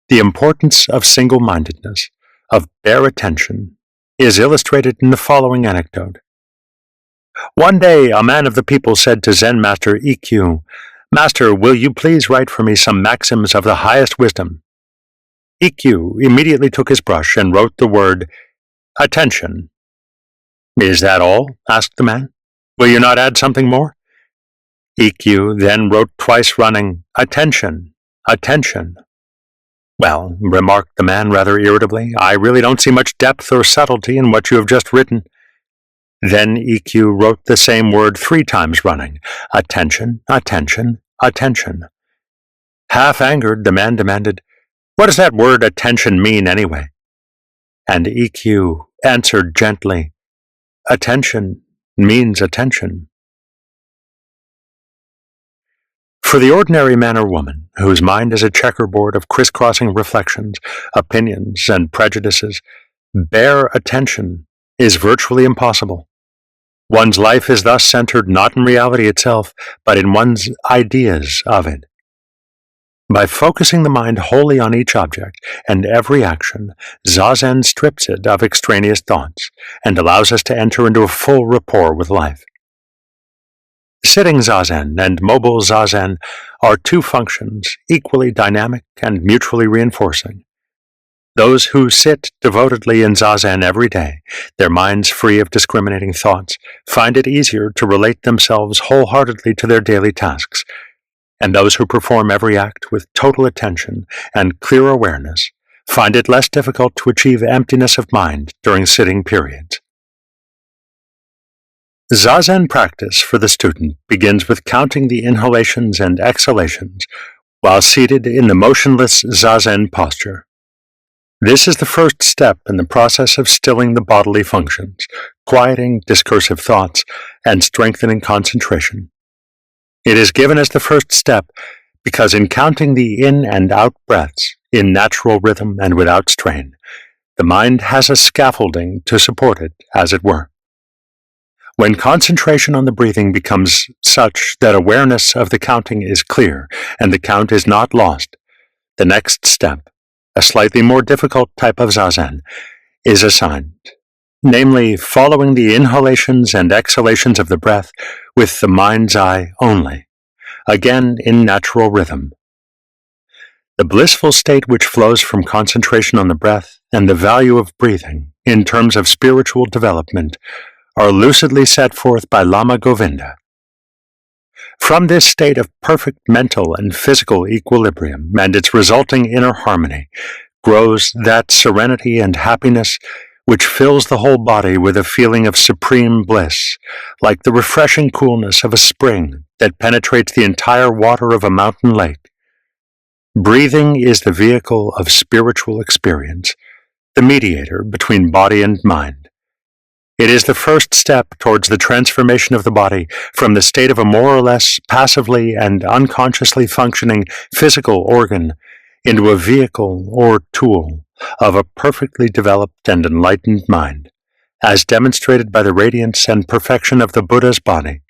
The importance of single-mindedness, of bare attention, is illustrated in the following anecdote. One day a man of the people said to Zen Master Ikkyu, "Master, will you please write for me some maxims of the highest wisdom?" Ikkyu immediately took his brush and wrote the word, "attention." "Is that all?" asked the man. "Will you not add something more?" Ikkyu then wrote twice running, "attention, attention." "Well," remarked the man rather irritably, "I really don't see much depth or subtlety in what you have just written." Then EQ wrote the same word 3 times running. Attention, attention, attention. Half angered, the man demanded, "What does that word attention mean anyway?" And EQ answered gently, "Attention means attention." For the ordinary man or woman, whose mind is a checkerboard of crisscrossing reflections, opinions, and prejudices, bare attention is virtually impossible. One's life is thus centered not in reality itself, but in one's ideas of it. By focusing the mind wholly on each object and every action, zazen strips it of extraneous thoughts and allows us to enter into a full rapport with life. Sitting zazen and mobile zazen are 2 functions equally dynamic and mutually reinforcing. Those who sit devotedly in zazen every day, their minds free of discriminating thoughts, find it easier to relate themselves wholeheartedly to their daily tasks, and those who perform every act with total attention and clear awareness find it less difficult to achieve emptiness of mind during sitting periods. Zazen practice for the student begins with counting the inhalations and exhalations while seated in the motionless zazen posture. This is the first step in the process of stilling the bodily functions, quieting discursive thoughts, and strengthening concentration. It is given as the first step because in counting the in and out breaths in natural rhythm and without strain, the mind has a scaffolding to support it, as it were. When concentration on the breathing becomes such that awareness of the counting is clear and the count is not lost, the next step, a slightly more difficult type of zazen, is assigned, namely following the inhalations and exhalations of the breath with the mind's eye only, again in natural rhythm. The blissful state which flows from concentration on the breath and the value of breathing in terms of spiritual development are lucidly set forth by Lama Govinda. From this state of perfect mental and physical equilibrium and its resulting inner harmony grows that serenity and happiness which fills the whole body with a feeling of supreme bliss, like the refreshing coolness of a spring that penetrates the entire water of a mountain lake. Breathing is the vehicle of spiritual experience, the mediator between body and mind. It is the first step towards the transformation of the body from the state of a more or less passively and unconsciously functioning physical organ into a vehicle or tool of a perfectly developed and enlightened mind, as demonstrated by the radiance and perfection of the Buddha's body.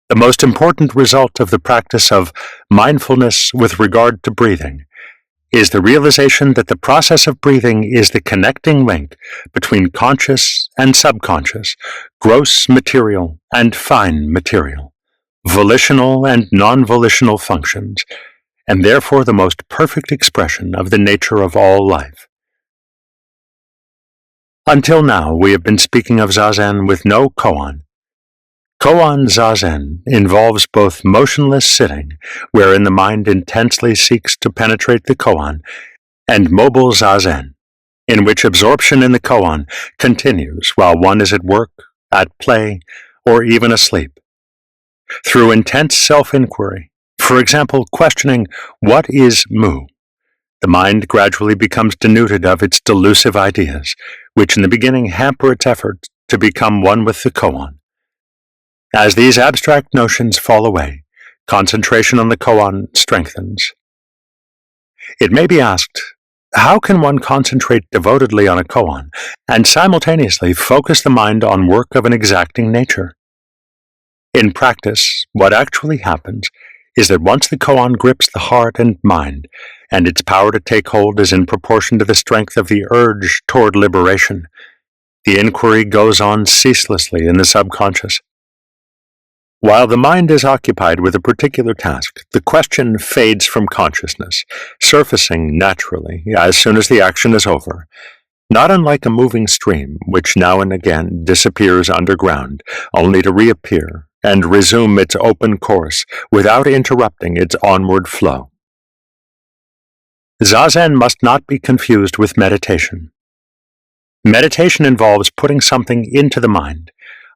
The most important result of the practice of mindfulness with regard to breathing is the realization that the process of breathing is the connecting link between conscious and subconscious, gross material and fine material, volitional and non-volitional functions, and therefore the most perfect expression of the nature of all life. Until now, we have been speaking of zazen with no koan. Koan zazen involves both motionless sitting, wherein the mind intensely seeks to penetrate the koan, and mobile zazen, in which absorption in the koan continues while one is at work, at play, or even asleep. Through intense self-inquiry, for example, questioning what is mu, the mind gradually becomes denuded of its delusive ideas, which in the beginning hamper its effort to become one with the koan. As these abstract notions fall away, concentration on the koan strengthens. It may be asked, how can one concentrate devotedly on a koan and simultaneously focus the mind on work of an exacting nature? In practice, what actually happens is that once the koan grips the heart and mind, and its power to take hold is in proportion to the strength of the urge toward liberation, the inquiry goes on ceaselessly in the subconscious. While the mind is occupied with a particular task, the question fades from consciousness, surfacing naturally as soon as the action is over, not unlike a moving stream which now and again disappears underground, only to reappear and resume its open course without interrupting its onward flow. Zazen must not be confused with meditation. Meditation involves putting something into the mind,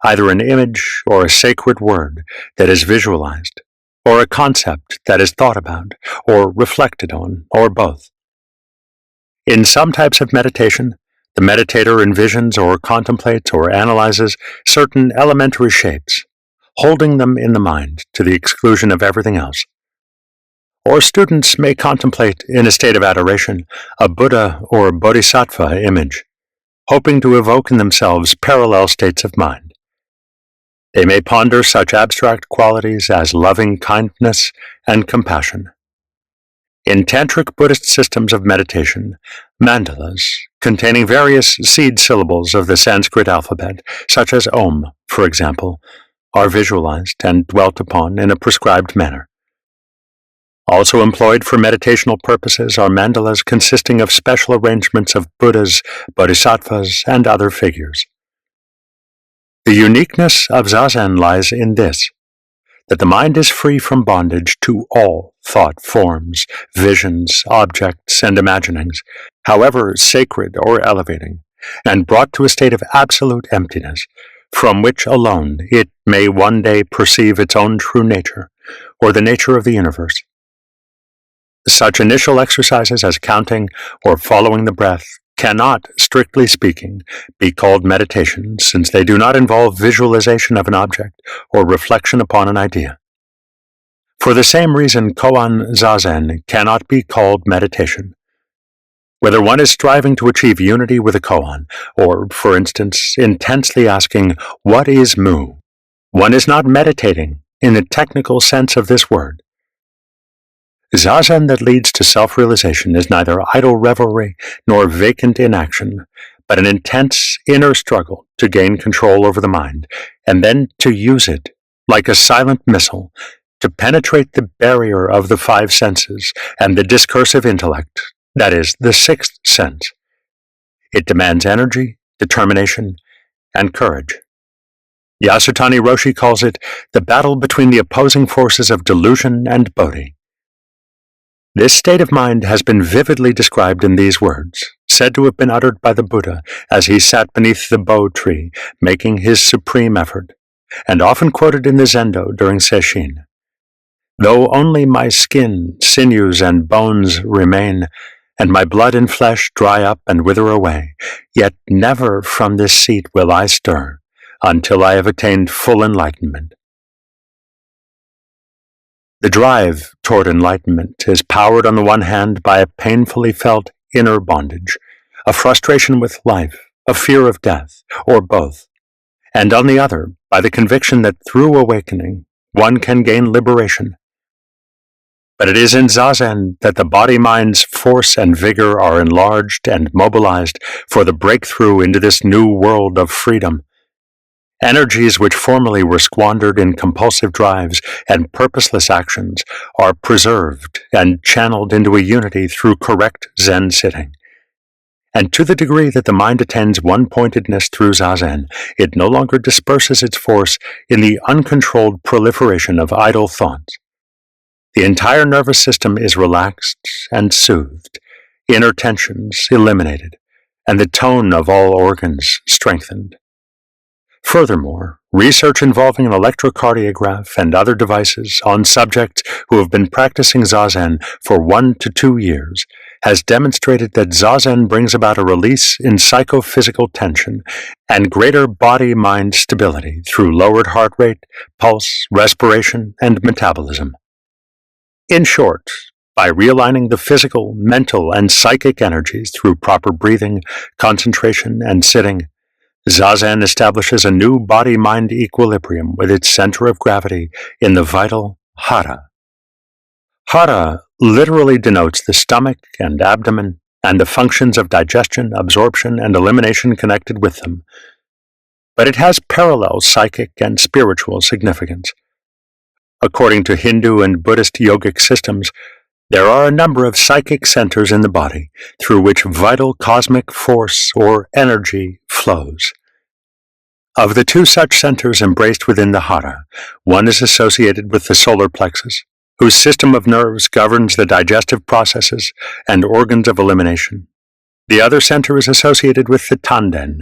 either an image or a sacred word that is visualized, or a concept that is thought about, or reflected on, or both. In some types of meditation, the meditator envisions or contemplates or analyzes certain elementary shapes, holding them in the mind to the exclusion of everything else. Or students may contemplate, in a state of adoration, a Buddha or Bodhisattva image, hoping to evoke in themselves parallel states of mind. They may ponder such abstract qualities as loving kindness and compassion. In Tantric Buddhist systems of meditation, mandalas, containing various seed syllables of the Sanskrit alphabet, such as Om, for example, are visualized and dwelt upon in a prescribed manner. Also employed for meditational purposes are mandalas consisting of special arrangements of Buddhas, Bodhisattvas, and other figures. The uniqueness of zazen lies in this, that the mind is free from bondage to all thought forms, visions, objects, and imaginings, however sacred or elevating, and brought to a state of absolute emptiness, from which alone it may one day perceive its own true nature, or the nature of the universe. Such initial exercises as counting or following the breath cannot, strictly speaking, be called meditation, since they do not involve visualization of an object or reflection upon an idea. For the same reason, koan zazen cannot be called meditation. Whether one is striving to achieve unity with a koan, or, for instance, intensely asking, "What is mu?" one is not meditating in the technical sense of this word. Zazen that leads to self-realization is neither idle revelry nor vacant inaction, but an intense inner struggle to gain control over the mind, and then to use it, like a silent missile, to penetrate the barrier of the five senses and the discursive intellect, that is, the sixth sense. It demands energy, determination, and courage. Yasutani Roshi calls it the battle between the opposing forces of delusion and bodhi. This state of mind has been vividly described in these words, said to have been uttered by the Buddha as he sat beneath the bo tree, making his supreme effort, and often quoted in the Zendo during Sesshin. "Though only my skin, sinews, and bones remain, and my blood and flesh dry up and wither away, yet never from this seat will I stir, until I have attained full enlightenment." The drive toward enlightenment is powered on the one hand by a painfully felt inner bondage, a frustration with life, a fear of death, or both, and on the other by the conviction that through awakening one can gain liberation. But it is in zazen that the body-mind's force and vigor are enlarged and mobilized for the breakthrough into this new world of freedom. Energies which formerly were squandered in compulsive drives and purposeless actions are preserved and channeled into a unity through correct Zen sitting. And to the degree that the mind attains one-pointedness through zazen, it no longer disperses its force in the uncontrolled proliferation of idle thoughts. The entire nervous system is relaxed and soothed, inner tensions eliminated, and the tone of all organs strengthened. Furthermore, research involving an electrocardiograph and other devices on subjects who have been practicing zazen for 1 to 2 years has demonstrated that zazen brings about a release in psychophysical tension and greater body-mind stability through lowered heart rate, pulse, respiration, and metabolism. In short, by realigning the physical, mental, and psychic energies through proper breathing, concentration, and sitting, zazen establishes a new body-mind equilibrium with its center of gravity in the vital hara. Hara literally denotes the stomach and abdomen and the functions of digestion, absorption, and elimination connected with them, but it has parallel psychic and spiritual significance. According to Hindu and Buddhist yogic systems, there are a number of psychic centers in the body through which vital cosmic force or energy flows. Of the 2 such centers embraced within the hara, one is associated with the solar plexus, whose system of nerves governs the digestive processes and organs of elimination. The other center is associated with the tanden,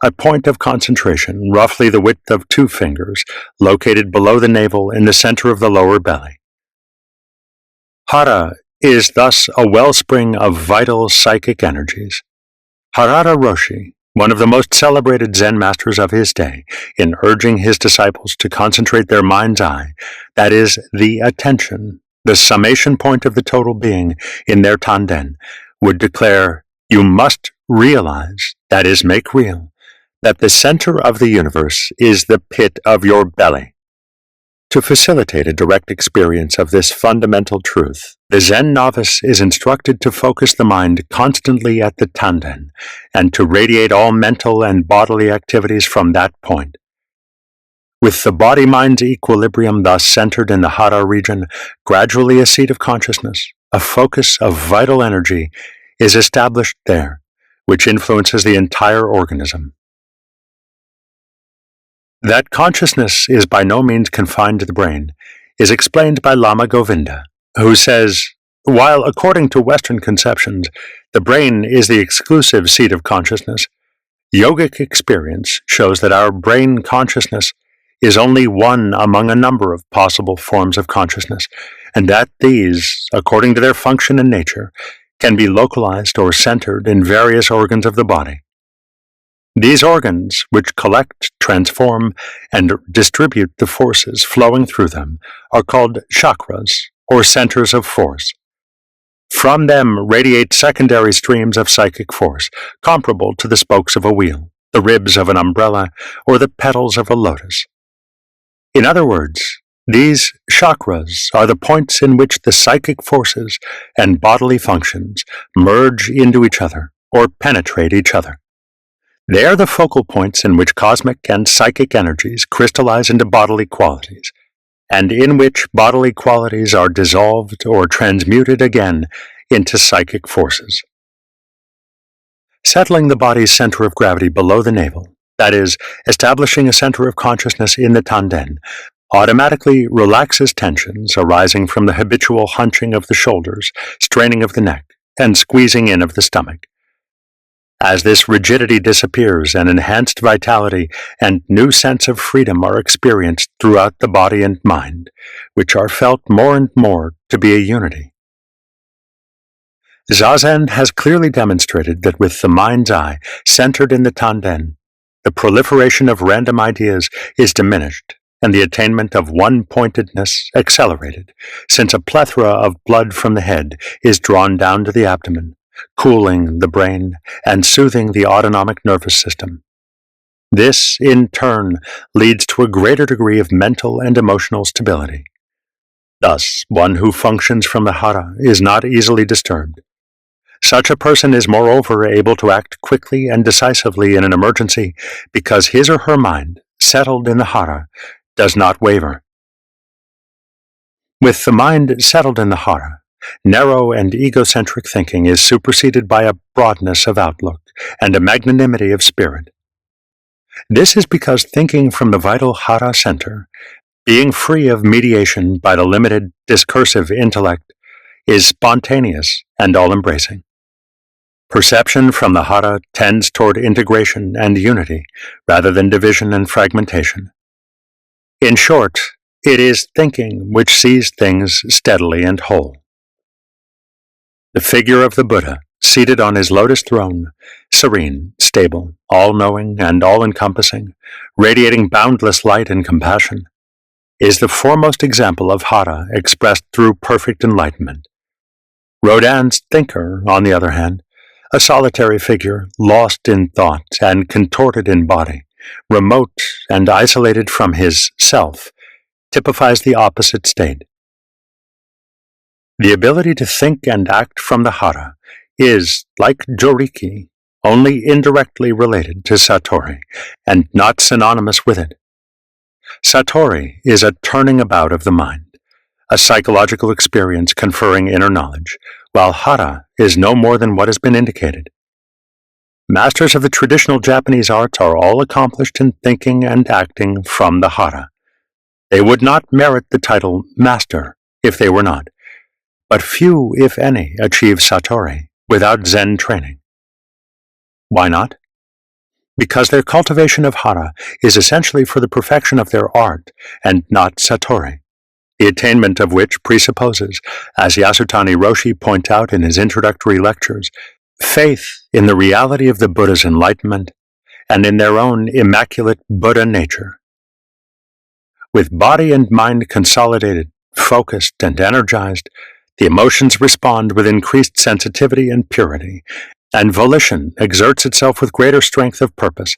a point of concentration roughly the width of 2 fingers, located below the navel in the center of the lower belly. Hara is thus a wellspring of vital psychic energies. Harada Roshi, one of the most celebrated Zen masters of his day, in urging his disciples to concentrate their mind's eye, that is, the attention, the summation point of the total being, in their tanden, would declare, "You must realize, that is, make real, that the center of the universe is the pit of your belly." To facilitate a direct experience of this fundamental truth, the Zen novice is instructed to focus the mind constantly at the tanden and to radiate all mental and bodily activities from that point. With the body-mind's equilibrium thus centered in the hara region, gradually a seat of consciousness, a focus of vital energy, is established there, which influences the entire organism. That consciousness is by no means confined to the brain is explained by Lama Govinda, who says, while according to Western conceptions, the brain is the exclusive seat of consciousness, yogic experience shows that our brain consciousness is only one among a number of possible forms of consciousness, and that these, according to their function and nature, can be localized or centered in various organs of the body. These organs, which collect, transform, and distribute the forces flowing through them, are called chakras, or centers of force. From them radiate secondary streams of psychic force, comparable to the spokes of a wheel, the ribs of an umbrella, or the petals of a lotus. In other words, these chakras are the points in which the psychic forces and bodily functions merge into each other or penetrate each other. They are the focal points in which cosmic and psychic energies crystallize into bodily qualities, and in which bodily qualities are dissolved or transmuted again into psychic forces. Settling the body's center of gravity below the navel, that is, establishing a center of consciousness in the tanden, automatically relaxes tensions arising from the habitual hunching of the shoulders, straining of the neck, and squeezing in of the stomach. As this rigidity disappears, an enhanced vitality and new sense of freedom are experienced throughout the body and mind, which are felt more and more to be a unity. Zazen has clearly demonstrated that with the mind's eye centered in the tanden, the proliferation of random ideas is diminished and the attainment of one-pointedness accelerated, since a plethora of blood from the head is drawn down to the abdomen, cooling the brain and soothing the autonomic nervous system. This, in turn, leads to a greater degree of mental and emotional stability. Thus, one who functions from the hara is not easily disturbed. Such a person is moreover able to act quickly and decisively in an emergency because his or her mind, settled in the hara, does not waver. With the mind settled in the hara, narrow and egocentric thinking is superseded by a broadness of outlook and a magnanimity of spirit. This is because thinking from the vital hara center, being free of mediation by the limited discursive intellect, is spontaneous and all-embracing. Perception from the hara tends toward integration and unity rather than division and fragmentation. In short, it is thinking which sees things steadily and whole. The figure of the Buddha, seated on his lotus throne, serene, stable, all-knowing, and all-encompassing, radiating boundless light and compassion, is the foremost example of hara expressed through perfect enlightenment. Rodin's thinker, on the other hand, a solitary figure lost in thought and contorted in body, remote and isolated from his self, typifies the opposite state. The ability to think and act from the hara is, like joriki, only indirectly related to satori, and not synonymous with it. Satori is a turning about of the mind, a psychological experience conferring inner knowledge, while hara is no more than what has been indicated. Masters of the traditional Japanese arts are all accomplished in thinking and acting from the hara. They would not merit the title master if they were not, but few, if any, achieve satori without Zen training. Why not? because their cultivation of hara is essentially for the perfection of their art and not satori, the attainment of which presupposes, as Yasutani Roshi point out in his introductory lectures, faith in the reality of the Buddha's enlightenment and in their own immaculate Buddha nature. With body and mind consolidated, focused, and energized, the emotions respond with increased sensitivity and purity, and volition exerts itself with greater strength of purpose.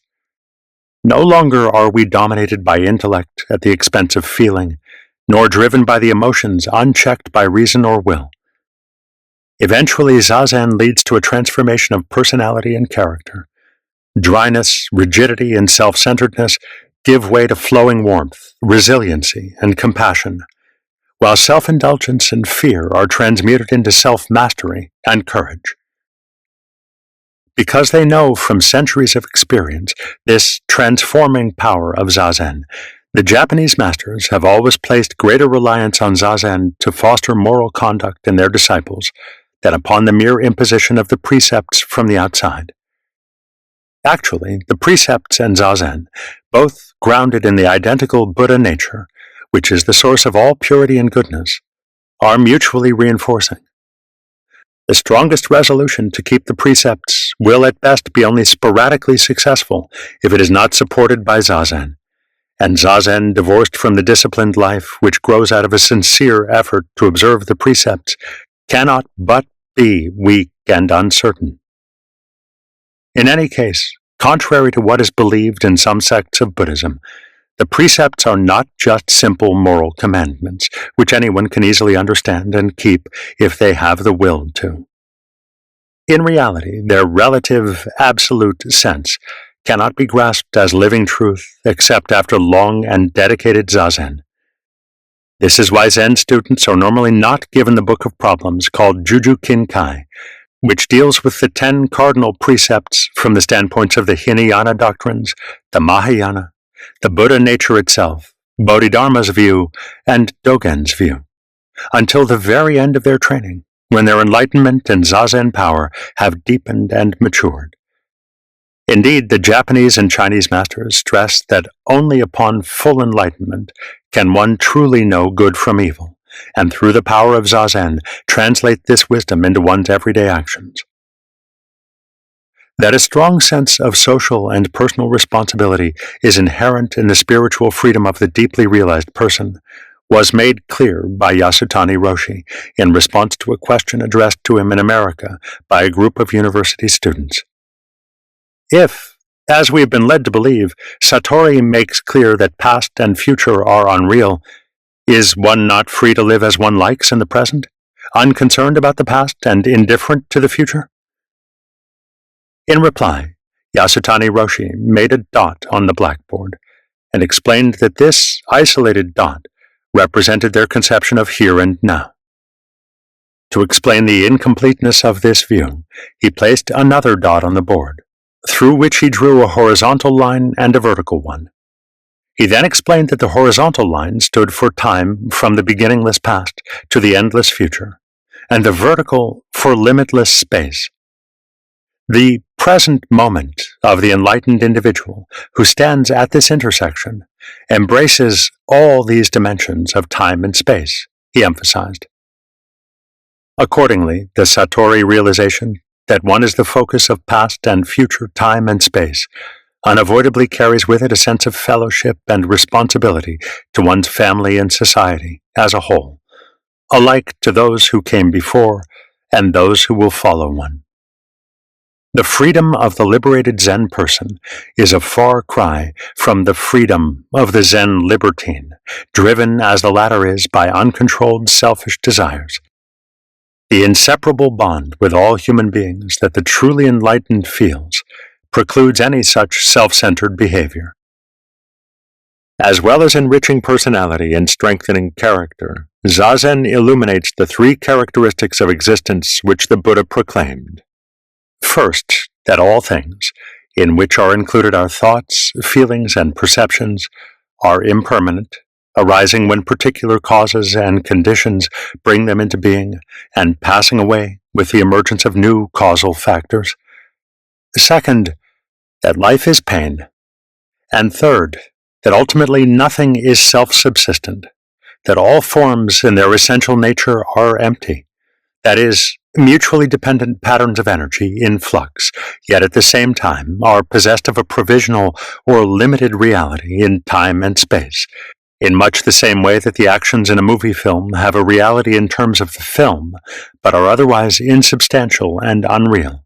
No longer are we dominated by intellect at the expense of feeling, nor driven by the emotions unchecked by reason or will. Eventually, zazen leads to a transformation of personality and character. Dryness, rigidity, and self-centeredness give way to flowing warmth, resiliency, and compassion, while self-indulgence and fear are transmuted into self-mastery and courage. Because they know from centuries of experience this transforming power of zazen, the Japanese masters have always placed greater reliance on zazen to foster moral conduct in their disciples than upon the mere imposition of the precepts from the outside. Actually, the precepts and zazen, both grounded in the identical Buddha nature, which is the source of all purity and goodness, are mutually reinforcing. The strongest resolution to keep the precepts will at best be only sporadically successful if it is not supported by zazen, and zazen divorced from the disciplined life which grows out of a sincere effort to observe the precepts cannot but be weak and uncertain. In any case, contrary to what is believed in some sects of Buddhism, the precepts are not just simple moral commandments, which anyone can easily understand and keep if they have the will to. In reality, their relative, absolute sense cannot be grasped as living truth except after long and dedicated zazen. This is why Zen students are normally not given the book of problems called Juju Kinkai, which deals with the 10 cardinal precepts from the standpoints of the Hinayana doctrines, the Mahayana, the Buddha nature itself, Bodhidharma's view, and Dogen's view, until the very end of their training, when their enlightenment and zazen power have deepened and matured. Indeed, the Japanese and Chinese masters stress that only upon full enlightenment can one truly know good from evil, and through the power of zazen translate this wisdom into one's everyday actions. That a strong sense of social and personal responsibility is inherent in the spiritual freedom of the deeply realized person was made clear by Yasutani Roshi in response to a question addressed to him in America by a group of university students. If, as we have been led to believe, Satori makes clear that past and future are unreal, is one not free to live as one likes in the present, unconcerned about the past and indifferent to the future? In reply, Yasutani Roshi made a dot on the blackboard and explained that this isolated dot represented their conception of here and now. To explain the incompleteness of this view, he placed another dot on the board, through which he drew a horizontal line and a vertical one. He then explained that the horizontal line stood for time from the beginningless past to the endless future, and the vertical for limitless space. The present moment of the enlightened individual who stands at this intersection embraces all these dimensions of time and space, he emphasized. Accordingly, the Satori realization that one is the focus of past and future time and space unavoidably carries with it a sense of fellowship and responsibility to one's family and society as a whole, alike to those who came before and those who will follow one. The freedom of the liberated Zen person is a far cry from the freedom of the Zen libertine, driven as the latter is by uncontrolled selfish desires. The inseparable bond with all human beings that the truly enlightened feels precludes any such self-centered behavior. As well as enriching personality and strengthening character, zazen illuminates the 3 characteristics of existence which the Buddha proclaimed. First, that all things, in which are included our thoughts, feelings, and perceptions, are impermanent, arising when particular causes and conditions bring them into being, and passing away with the emergence of new causal factors. Second, that life is pain, and third, that ultimately nothing is self-subsistent, that all forms in their essential nature are empty, that is, mutually dependent patterns of energy in flux, yet at the same time are possessed of a provisional or limited reality in time and space, in much the same way that the actions in a movie film have a reality in terms of the film, but are otherwise insubstantial and unreal.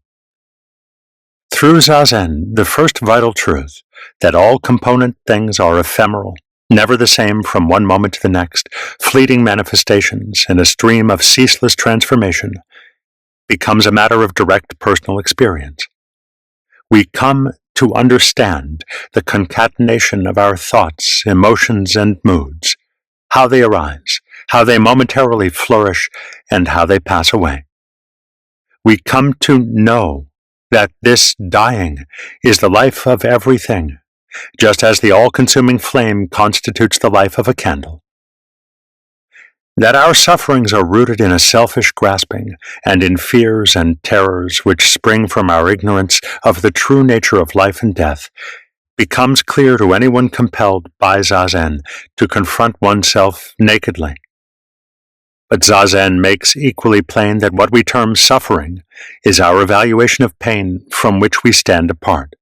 Through zazen, the first vital truth, that all component things are ephemeral, never the same from one moment to the next, fleeting manifestations in a stream of ceaseless transformation, becomes a matter of direct personal experience. We come to understand the concatenation of our thoughts, emotions, and moods, how they arise, how they momentarily flourish, and how they pass away. We come to know that this dying is the life of everything, just as the all-consuming flame constitutes the life of a candle. That our sufferings are rooted in a selfish grasping and in fears and terrors which spring from our ignorance of the true nature of life and death becomes clear to anyone compelled by zazen to confront oneself nakedly. But zazen makes equally plain that what we term suffering is our evaluation of pain from which we stand apart.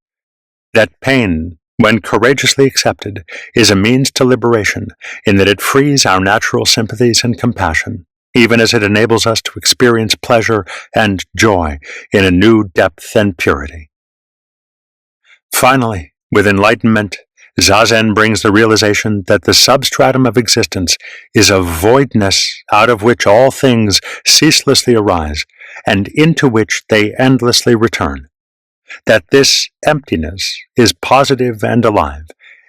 That pain, when courageously accepted, is a means to liberation in that it frees our natural sympathies and compassion, even as it enables us to experience pleasure and joy in a new depth and purity. Finally, with enlightenment, zazen brings the realization that the substratum of existence is a voidness out of which all things ceaselessly arise and into which they endlessly return. That this emptiness is positive and alive,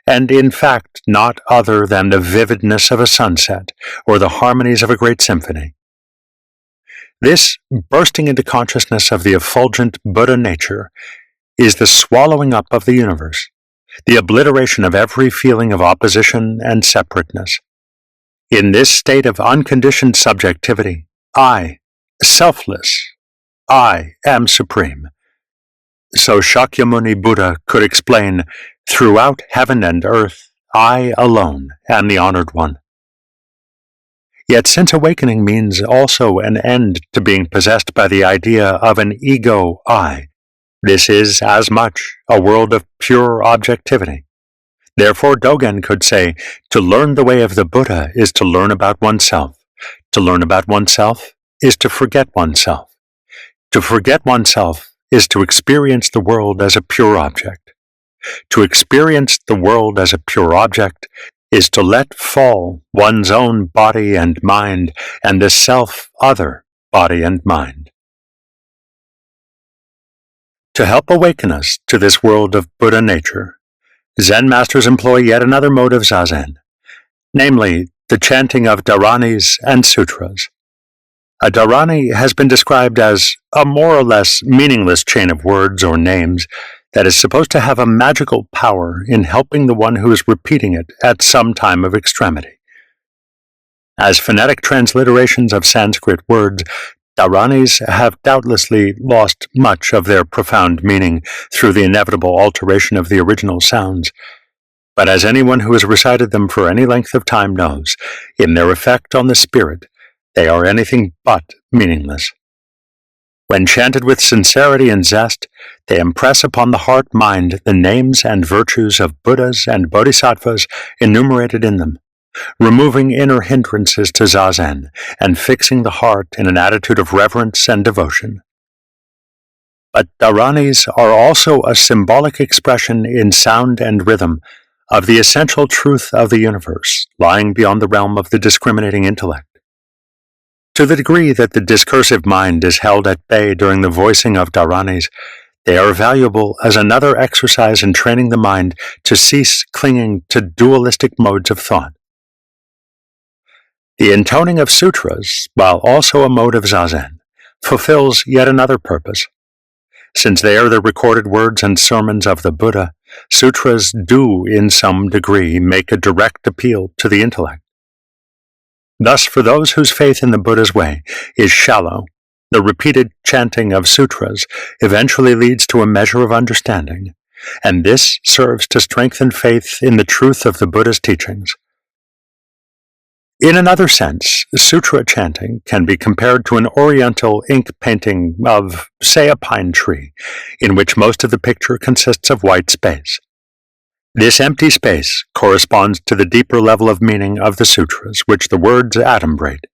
and in fact not other than the vividness of a sunset or the harmonies of a great symphony. This bursting into consciousness of the effulgent Buddha nature is the swallowing up of the universe, the obliteration of every feeling of opposition and separateness. In this state of unconditioned subjectivity, I, selfless, I am supreme. So Shakyamuni Buddha could explain, throughout heaven and earth, I alone am the honored one. Yet since awakening means also an end to being possessed by the idea of an ego I, this is as much a world of pure objectivity. Therefore Dogen could say, to learn the way of the Buddha is to learn about oneself. To learn about oneself is to forget oneself. To forget oneself is to experience the world as a pure object. To experience the world as a pure object is to let fall one's own body and mind and the self-other body and mind. To help awaken us to this world of Buddha nature, Zen masters employ yet another mode of zazen, namely the chanting of dharanis and sutras. A dharani has been described as a more or less meaningless chain of words or names that is supposed to have a magical power in helping the one who is repeating it at some time of extremity. As phonetic transliterations of Sanskrit words, dharanis have doubtlessly lost much of their profound meaning through the inevitable alteration of the original sounds. But as anyone who has recited them for any length of time knows, in their effect on the spirit, they are anything but meaningless. When chanted with sincerity and zest, they impress upon the heart-mind the names and virtues of Buddhas and Bodhisattvas enumerated in them, removing inner hindrances to zazen and fixing the heart in an attitude of reverence and devotion. But dharanis are also a symbolic expression in sound and rhythm of the essential truth of the universe, lying beyond the realm of the discriminating intellect. To the degree that the discursive mind is held at bay during the voicing of dharanis, they are valuable as another exercise in training the mind to cease clinging to dualistic modes of thought. The intoning of sutras, while also a mode of zazen, fulfills yet another purpose. Since they are the recorded words and sermons of the Buddha, sutras do in some degree make a direct appeal to the intellect. Thus, for those whose faith in the Buddha's way is shallow, the repeated chanting of sutras eventually leads to a measure of understanding, and this serves to strengthen faith in the truth of the Buddha's teachings. In another sense, sutra chanting can be compared to an oriental ink painting of, say, a pine tree, in which most of the picture consists of white space. This empty space corresponds to the deeper level of meaning of the sutras, which the words adumbrate.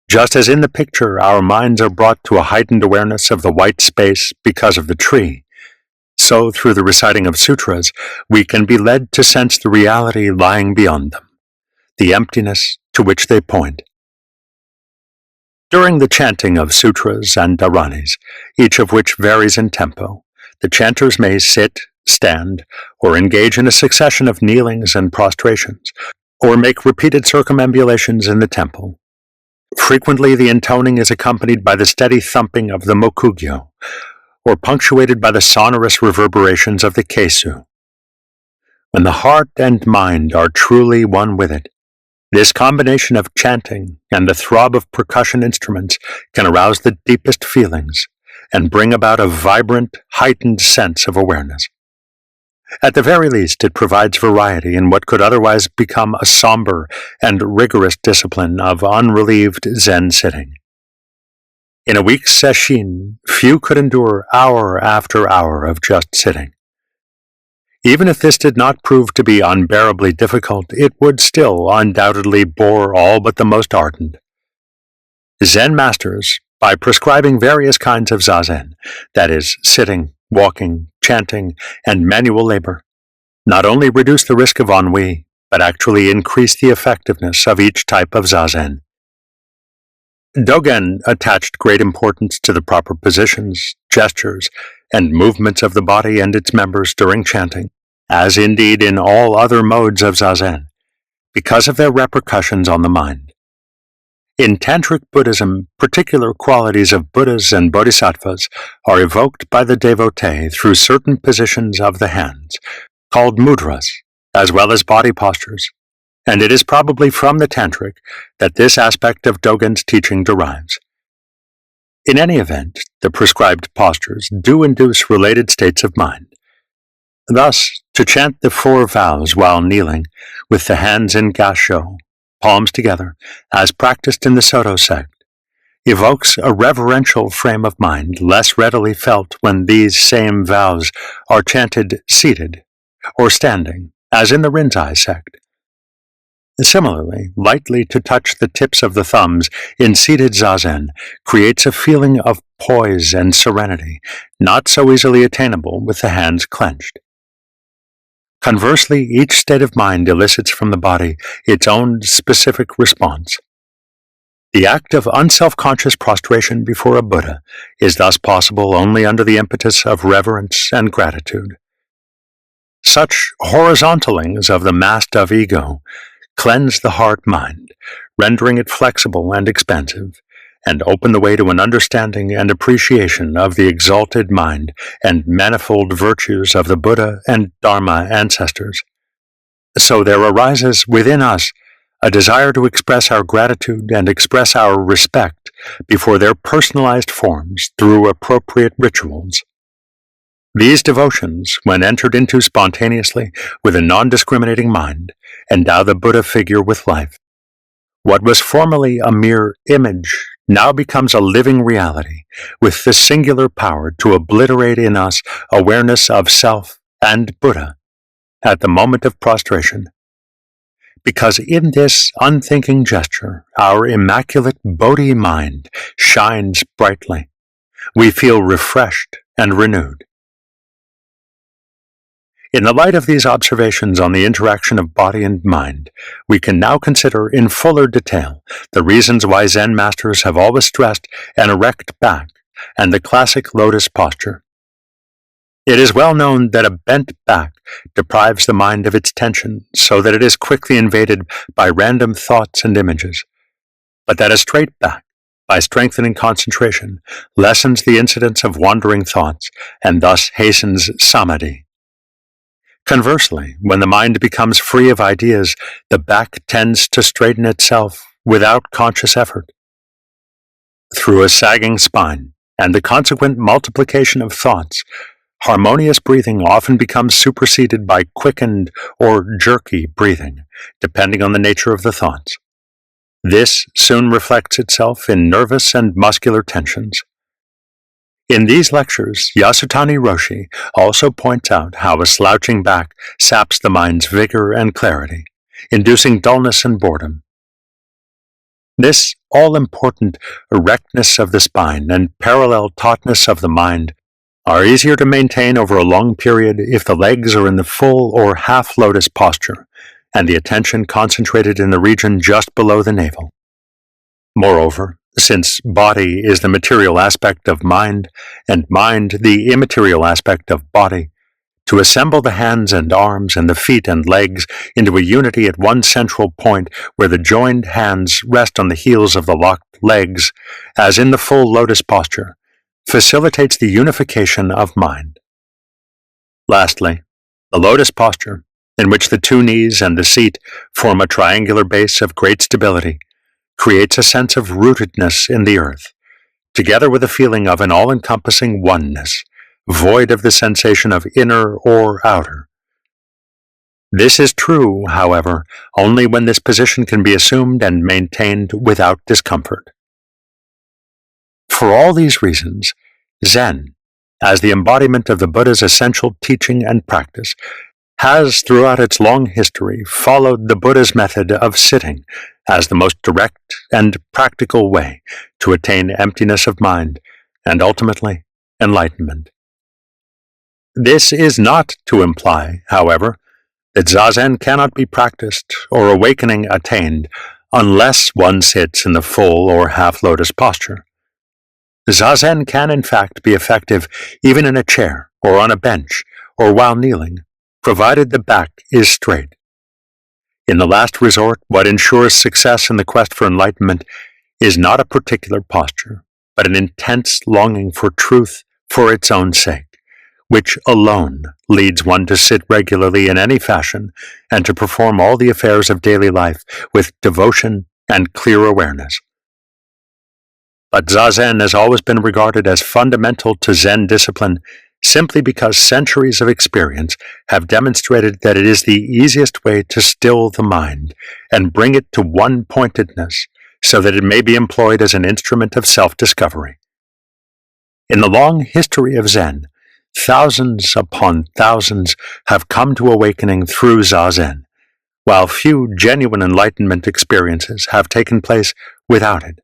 Just as in the picture our minds are brought to a heightened awareness of the white space because of the tree, so through the reciting of sutras, we can be led to sense the reality lying beyond them, the emptiness to which they point. During the chanting of sutras and dharanis, each of which varies in tempo, the chanters may sit, stand, or engage in a succession of kneelings and prostrations, or make repeated circumambulations in the temple. Frequently the intoning is accompanied by the steady thumping of the mokugyo, or punctuated by the sonorous reverberations of the kesu. When the heart and mind are truly one with it, this combination of chanting and the throb of percussion instruments can arouse the deepest feelings and bring about a vibrant, heightened sense of awareness. At the very least, it provides variety in what could otherwise become a somber and rigorous discipline of unrelieved Zen sitting. In a week's sesshin, few could endure hour after hour of just sitting. Even if this did not prove to be unbearably difficult, it would still undoubtedly bore all but the most ardent. Zen masters, by prescribing various kinds of zazen, that is, sitting, walking, chanting, and manual labor, not only reduce the risk of ennui, but actually increase the effectiveness of each type of zazen. Dogen attached great importance to the proper positions, gestures, and movements of the body and its members during chanting, as indeed in all other modes of zazen, because of their repercussions on the mind. In Tantric Buddhism, particular qualities of Buddhas and Bodhisattvas are evoked by the devotee through certain positions of the hands, called mudras, as well as body postures, and it is probably from the Tantric that this aspect of Dogen's teaching derives. In any event, the prescribed postures do induce related states of mind. Thus, to chant the 4 vows while kneeling, with the hands in gassho, palms together, as practiced in the Soto sect, evokes a reverential frame of mind less readily felt when these same vows are chanted seated or standing, as in the Rinzai sect. Similarly, lightly to touch the tips of the thumbs in seated zazen creates a feeling of poise and serenity, not so easily attainable with the hands clenched. Conversely, each state of mind elicits from the body its own specific response. The act of unself-conscious prostration before a Buddha is thus possible only under the impetus of reverence and gratitude. Such horizontalings of the mast of ego cleanse the heart-mind, rendering it flexible and expansive, and open the way to an understanding and appreciation of the exalted mind and manifold virtues of the Buddha and Dharma ancestors. So there arises within us a desire to express our gratitude and express our respect before their personalized forms through appropriate rituals. These devotions, when entered into spontaneously with a non-discriminating mind, endow the Buddha figure with life. What was formerly a mere image now becomes a living reality, with the singular power to obliterate in us awareness of self and Buddha at the moment of prostration. Because in this unthinking gesture, our immaculate Bodhi mind shines brightly. We feel refreshed and renewed. In the light of these observations on the interaction of body and mind, we can now consider in fuller detail the reasons why Zen masters have always stressed an erect back and the classic lotus posture. It is well known that a bent back deprives the mind of its tension so that it is quickly invaded by random thoughts and images, but that a straight back, by strengthening concentration, lessens the incidence of wandering thoughts and thus hastens samadhi. Conversely, when the mind becomes free of ideas, the back tends to straighten itself without conscious effort. Through a sagging spine and the consequent multiplication of thoughts, harmonious breathing often becomes superseded by quickened or jerky breathing, depending on the nature of the thoughts. This soon reflects itself in nervous and muscular tensions. In these lectures, Yasutani Roshi also points out how a slouching back saps the mind's vigor and clarity, inducing dullness and boredom. This all-important erectness of the spine and parallel tautness of the mind are easier to maintain over a long period if the legs are in the full or half lotus posture and the attention concentrated in the region just below the navel. Moreover, since body is the material aspect of mind and mind the immaterial aspect of body, to assemble the hands and arms and the feet and legs into a unity at one central point where the joined hands rest on the heels of the locked legs, as in the full lotus posture, facilitates the unification of mind. Lastly, the lotus posture, in which the two knees and the seat form a triangular base of great stability, creates a sense of rootedness in the earth, together with a feeling of an all-encompassing oneness, void of the sensation of inner or outer. This is true, however, only when this position can be assumed and maintained without discomfort. For all these reasons, Zen, as the embodiment of the Buddha's essential teaching and practice, has throughout its long history followed the Buddha's method of sitting as the most direct and practical way to attain emptiness of mind and ultimately enlightenment. This is not to imply, however, that zazen cannot be practiced or awakening attained unless one sits in the full or half lotus posture. Zazen can in fact be effective even in a chair or on a bench or while kneeling, provided the back is straight. In the last resort, what ensures success in the quest for enlightenment is not a particular posture, but an intense longing for truth for its own sake, which alone leads one to sit regularly in any fashion and to perform all the affairs of daily life with devotion and clear awareness. But zazen has always been regarded as fundamental to Zen discipline simply because centuries of experience have demonstrated that it is the easiest way to still the mind and bring it to one-pointedness so that it may be employed as an instrument of self-discovery. In the long history of Zen, thousands upon thousands have come to awakening through zazen, while few genuine enlightenment experiences have taken place without it.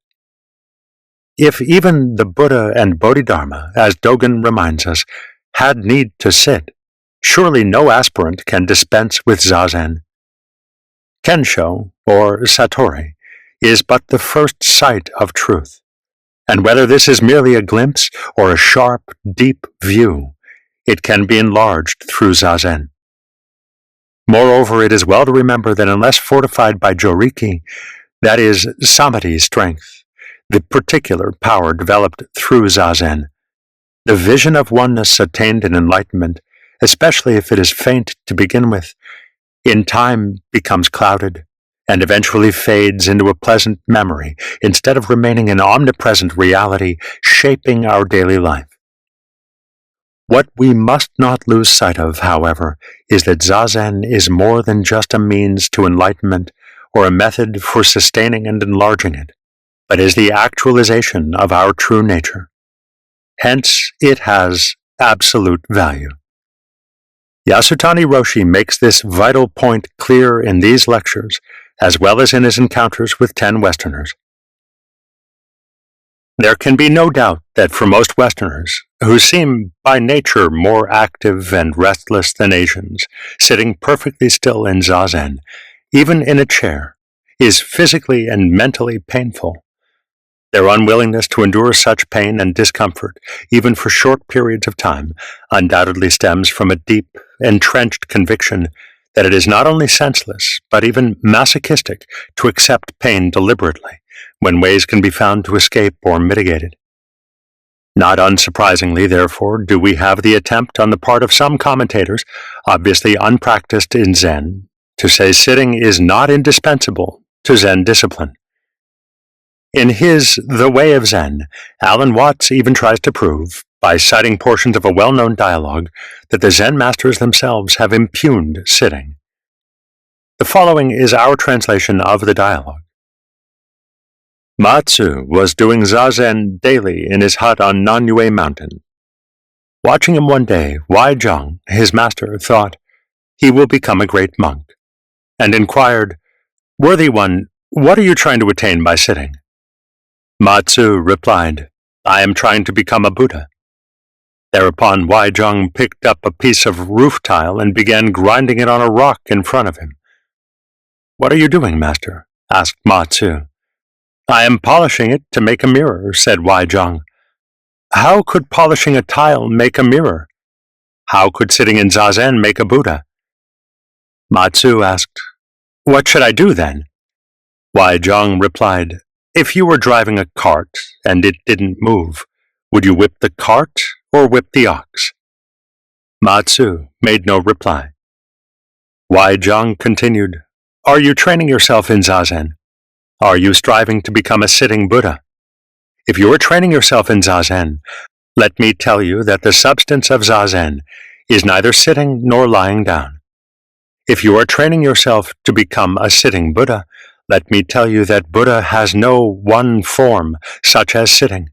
If even the Buddha and Bodhidharma, as Dogen reminds us, had need to sit, surely no aspirant can dispense with zazen. Kensho, or satori, is but the first sight of truth, and whether this is merely a glimpse or a sharp, deep view, it can be enlarged through zazen. Moreover, it is well to remember that unless fortified by joriki, that is, samadhi strength, the particular power developed through zazen, the vision of oneness attained in enlightenment, especially if it is faint to begin with, in time becomes clouded and eventually fades into a pleasant memory instead of remaining an omnipresent reality shaping our daily life. What we must not lose sight of, however, is that zazen is more than just a means to enlightenment or a method for sustaining and enlarging it, but is the actualization of our true nature. Hence, it has absolute value. Yasutani Roshi makes this vital point clear in these lectures, as well as in his encounters with 10 Westerners. There can be no doubt that for most Westerners, who seem by nature more active and restless than Asians, sitting perfectly still in zazen, even in a chair, is physically and mentally painful. Their unwillingness to endure such pain and discomfort, even for short periods of time, undoubtedly stems from a deep, entrenched conviction that it is not only senseless, but even masochistic to accept pain deliberately, when ways can be found to escape or mitigate it. Not unsurprisingly, therefore, do we have the attempt on the part of some commentators, obviously unpracticed in Zen, to say sitting is not indispensable to Zen discipline. In his The Way of Zen, Alan Watts even tries to prove, by citing portions of a well-known dialogue that the Zen masters themselves have impugned sitting. The following is our translation of the dialogue. Ma-tzu was doing zazen daily in his hut on Nanyue Mountain. Watching him one day, Wai-jung, his master, thought, "He will become a great monk," and inquired, "Worthy one, what are you trying to attain by sitting?" Ma-tzu replied, "I am trying to become a Buddha." Thereupon Wai-jung picked up a piece of roof tile and began grinding it on a rock in front of him. "What are you doing, master?" asked Ma-tzu. "I am polishing it to make a mirror," said Wai-jung. "How could polishing a tile make a mirror? How could sitting in zazen make a Buddha?" Ma-tzu asked, "What should I do then?" Wai-jung replied, "If you were driving a cart and it didn't move, would you whip the cart or whip the ox?" Ma-tzu made no reply. Wai-jung continued, "Are you training yourself in zazen? Are you striving to become a sitting Buddha? If you are training yourself in zazen, let me tell you that the substance of zazen is neither sitting nor lying down. If you are training yourself to become a sitting Buddha, let me tell you that Buddha has no one form such as sitting.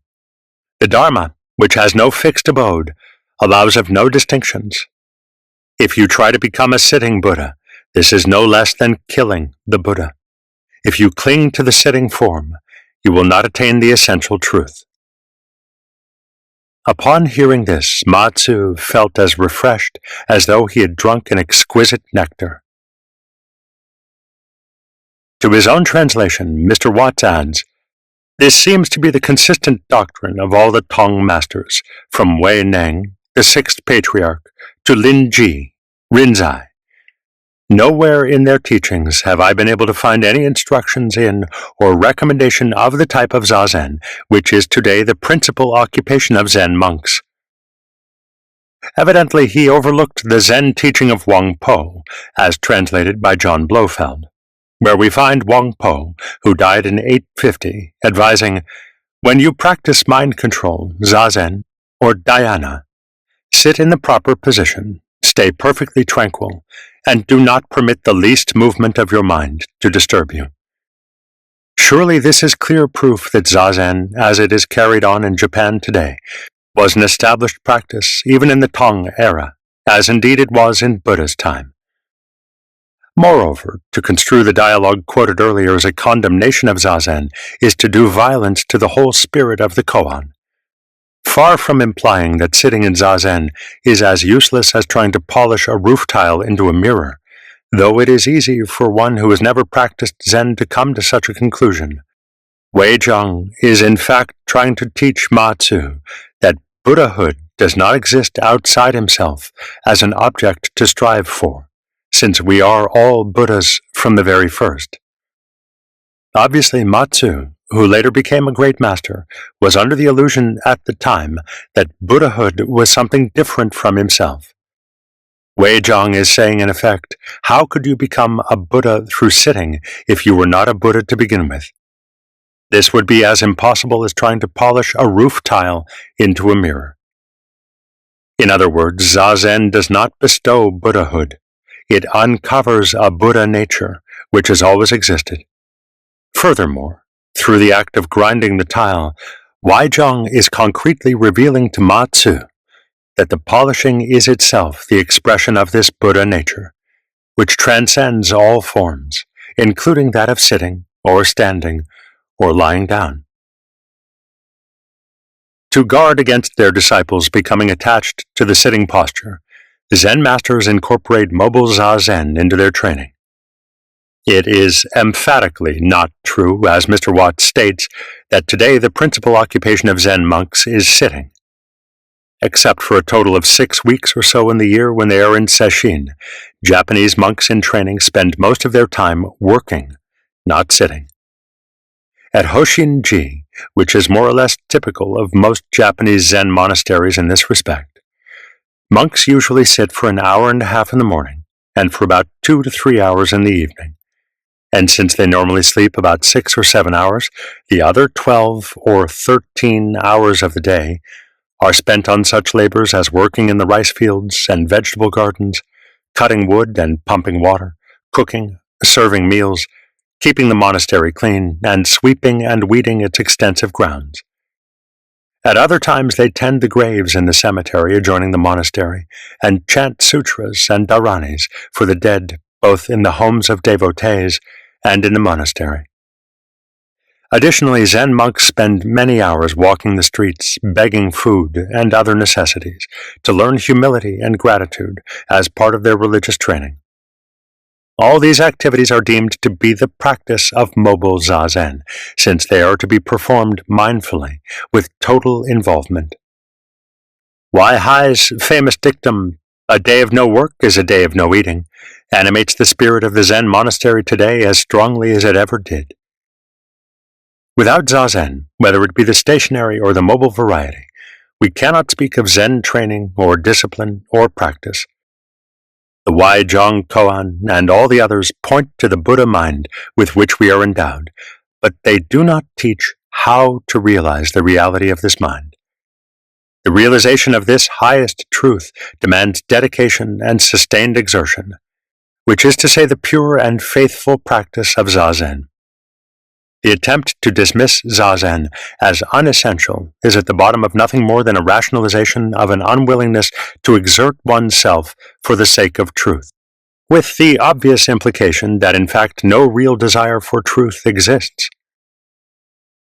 The Dharma, which has no fixed abode, allows of no distinctions. If you try to become a sitting Buddha, this is no less than killing the Buddha. If you cling to the sitting form, you will not attain the essential truth." Upon hearing this, Ma-tzu felt as refreshed as though he had drunk an exquisite nectar. To his own translation, Mr. Watts adds, "This seems to be the consistent doctrine of all the Tong masters, from Wei Neng, the sixth patriarch, to Lin Ji, Rinzai. Nowhere in their teachings have I been able to find any instructions in or recommendation of the type of zazen which is today the principal occupation of Zen monks." Evidently, he overlooked the Zen teaching of Wang Po, as translated by John Blofeld, where we find Wang Po, who died in 850, advising, "When you practice mind control, zazen, or dhyana, sit in the proper position, stay perfectly tranquil, and do not permit the least movement of your mind to disturb you." Surely this is clear proof that zazen, as it is carried on in Japan today, was an established practice even in the Tang era, as indeed it was in Buddha's time. Moreover, to construe the dialogue quoted earlier as a condemnation of zazen is to do violence to the whole spirit of the koan. Far from implying that sitting in zazen is as useless as trying to polish a roof tile into a mirror, though it is easy for one who has never practiced Zen to come to such a conclusion, Wei-jung is in fact trying to teach Ma-tzu that Buddhahood does not exist outside himself as an object to strive for, since we are all Buddhas from the very first. Obviously, Ma-tzu, who later became a great master, was under the illusion at the time that Buddhahood was something different from himself. Wei-jung is saying in effect, how could you become a Buddha through sitting if you were not a Buddha to begin with? This would be as impossible as trying to polish a roof tile into a mirror. In other words, zazen does not bestow Buddhahood. It uncovers a Buddha nature, which has always existed. Furthermore, through the act of grinding the tile, Wai-jung is concretely revealing to Ma-tzu that the polishing is itself the expression of this Buddha nature, which transcends all forms, including that of sitting or standing or lying down. To guard against their disciples becoming attached to the sitting posture, the Zen masters incorporate mobile zazen into their training. It is emphatically not true, as Mr. Watts states, that today the principal occupation of Zen monks is sitting. Except for a total of 6 weeks or so in the year when they are in sesshin, Japanese monks in training spend most of their time working, not sitting. At Hoshin-ji, which is more or less typical of most Japanese Zen monasteries in this respect, monks usually sit for an hour and a half in the morning and for about 2 to 3 hours in the evening. And since they normally sleep about 6 or 7 hours, the other 12 or 13 hours of the day are spent on such labors as working in the rice fields and vegetable gardens, cutting wood and pumping water, cooking, serving meals, keeping the monastery clean, and sweeping and weeding its extensive grounds. At other times they tend the graves in the cemetery adjoining the monastery and chant sutras and dharanis for the dead both in the homes of devotees and in the monastery. Additionally, Zen monks spend many hours walking the streets, begging food and other necessities, to learn humility and gratitude as part of their religious training. All these activities are deemed to be the practice of mobile zazen, since they are to be performed mindfully, with total involvement. Wai Hai's famous dictum, "A day of no work is a day of no eating," animates the spirit of the Zen monastery today as strongly as it ever did. Without zazen, whether it be the stationary or the mobile variety, we cannot speak of Zen training or discipline or practice. The Wai Zhong koan and all the others point to the Buddha mind with which we are endowed, but they do not teach how to realize the reality of this mind. The realization of this highest truth demands dedication and sustained exertion, which is to say the pure and faithful practice of zazen. The attempt to dismiss zazen as unessential is at the bottom of nothing more than a rationalization of an unwillingness to exert oneself for the sake of truth, with the obvious implication that in fact no real desire for truth exists.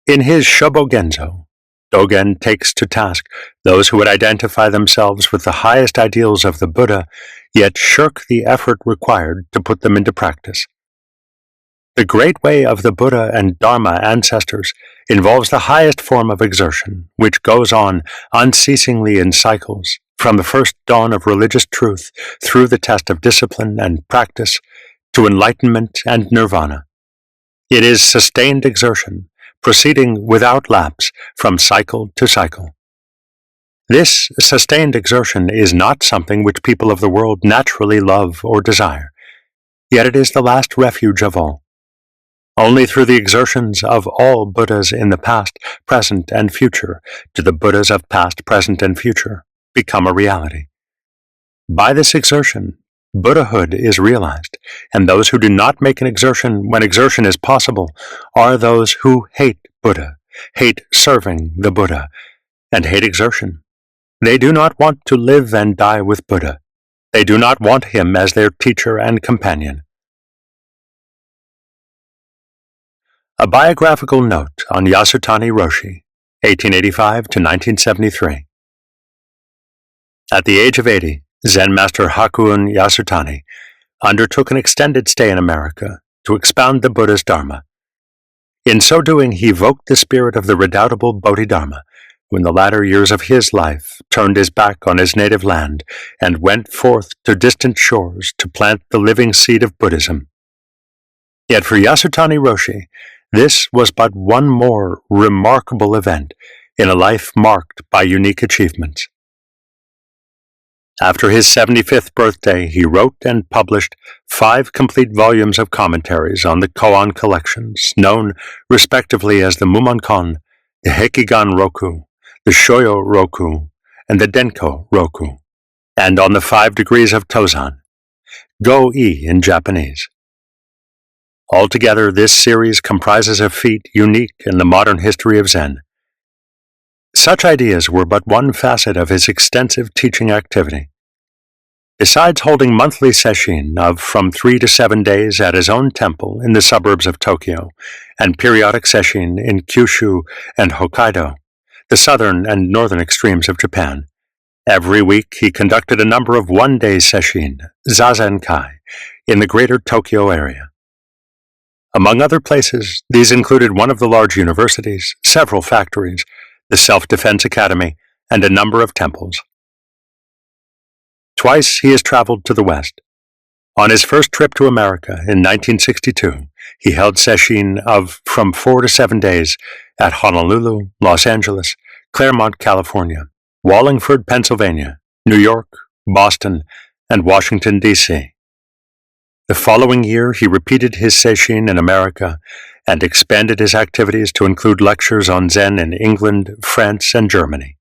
In his Shobogenzo, Dogen takes to task those who would identify themselves with the highest ideals of the Buddha, yet shirk the effort required to put them into practice. The great way of the Buddha and Dharma ancestors involves the highest form of exertion, which goes on unceasingly in cycles, from the first dawn of religious truth through the test of discipline and practice to enlightenment and nirvana. It is sustained exertion, proceeding without lapse from cycle to cycle. This sustained exertion is not something which people of the world naturally love or desire, yet it is the last refuge of all. Only through the exertions of all Buddhas in the past, present, and future do the Buddhas of past, present, and future become a reality. By this exertion, Buddhahood is realized, and those who do not make an exertion when exertion is possible are those who hate Buddha, hate serving the Buddha, and hate exertion. They do not want to live and die with Buddha. They do not want him as their teacher and companion. A biographical note on Yasutani Roshi, 1885 to 1973. At the age of 80, Zen Master Hakuun Yasutani undertook an extended stay in America to expound the Buddha's Dharma. In so doing, he evoked the spirit of the redoubtable Bodhidharma, who in the latter years of his life turned his back on his native land and went forth to distant shores to plant the living seed of Buddhism. Yet for Yasutani Roshi, this was but one more remarkable event in a life marked by unique achievements. After his 75th birthday, he wrote and published 5 complete volumes of commentaries on the koan collections, known respectively as the Mumonkon, the Hekigan Roku, the Shoyo Roku, and the Denko Roku, and on the 5 degrees of Tozan, Go-i in Japanese. Altogether, this series comprises a feat unique in the modern history of Zen. Such ideas were but one facet of his extensive teaching activity. Besides holding monthly sesshin of from 3 to 7 days at his own temple in the suburbs of Tokyo, and periodic sesshin in Kyushu and Hokkaido, the southern and northern extremes of Japan, every week he conducted a number of one-day sesshin, zazen kai, in the greater Tokyo area. Among other places, these included one of the large universities, several factories, the Self-Defense Academy, and a number of temples. Twice he has traveled to the West. On his first trip to America in 1962, he held sesshin of from 4 to 7 days at Honolulu, Los Angeles, Claremont, California, Wallingford, Pennsylvania, New York, Boston, and Washington, D.C. The following year, he repeated his sesshin in America and expanded his activities to include lectures on Zen in England, France, and Germany.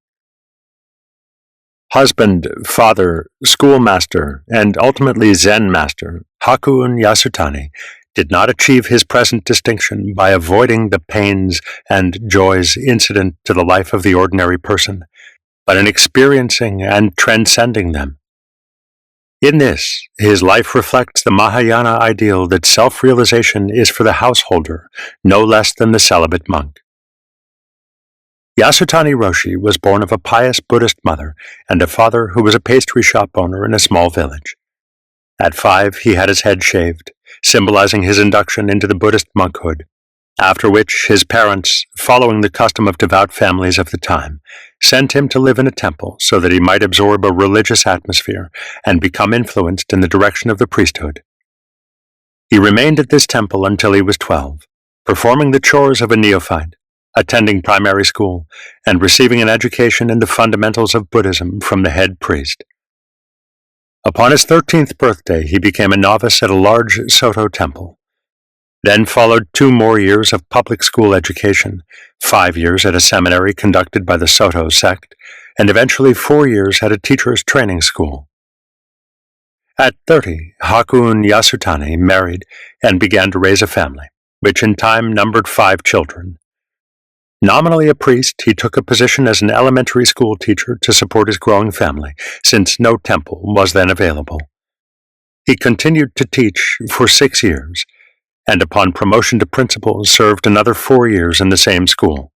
Husband, father, schoolmaster, and ultimately Zen master, Hakun Yasutani did not achieve his present distinction by avoiding the pains and joys incident to the life of the ordinary person, but in experiencing and transcending them. In this, his life reflects the Mahayana ideal that self-realization is for the householder, no less than the celibate monk. Yasutani Roshi was born of a pious Buddhist mother and a father who was a pastry shop owner in a small village. At 5, he had his head shaved, symbolizing his induction into the Buddhist monkhood, after which his parents, following the custom of devout families of the time, sent him to live in a temple so that he might absorb a religious atmosphere and become influenced in the direction of the priesthood. He remained at this temple until he was 12, performing the chores of a neophyte, attending primary school, and receiving an education in the fundamentals of Buddhism from the head priest. Upon his 13th birthday, he became a novice at a large Soto temple. Then followed 2 more years of public school education, 5 years at a seminary conducted by the Soto sect, and eventually 4 years at a teacher's training school. At 30, Hakun Yasutani married and began to raise a family, which in time numbered 5 children. Nominally a priest, he took a position as an elementary school teacher to support his growing family, since no temple was then available. He continued to teach for 6 years, and upon promotion to principal served another 4 years in the same school.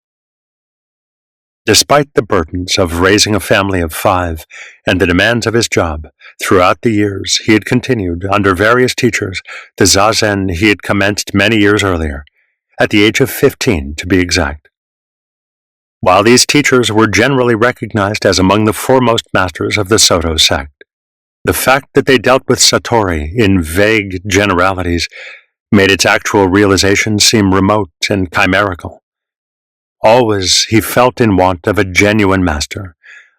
Despite the burdens of raising a family of 5 and the demands of his job, throughout the years he had continued, under various teachers, the zazen he had commenced many years earlier, at the age of 15 to be exact. While these teachers were generally recognized as among the foremost masters of the Soto sect, the fact that they dealt with Satori in vague generalities made its actual realization seem remote and chimerical. Always he felt in want of a genuine master,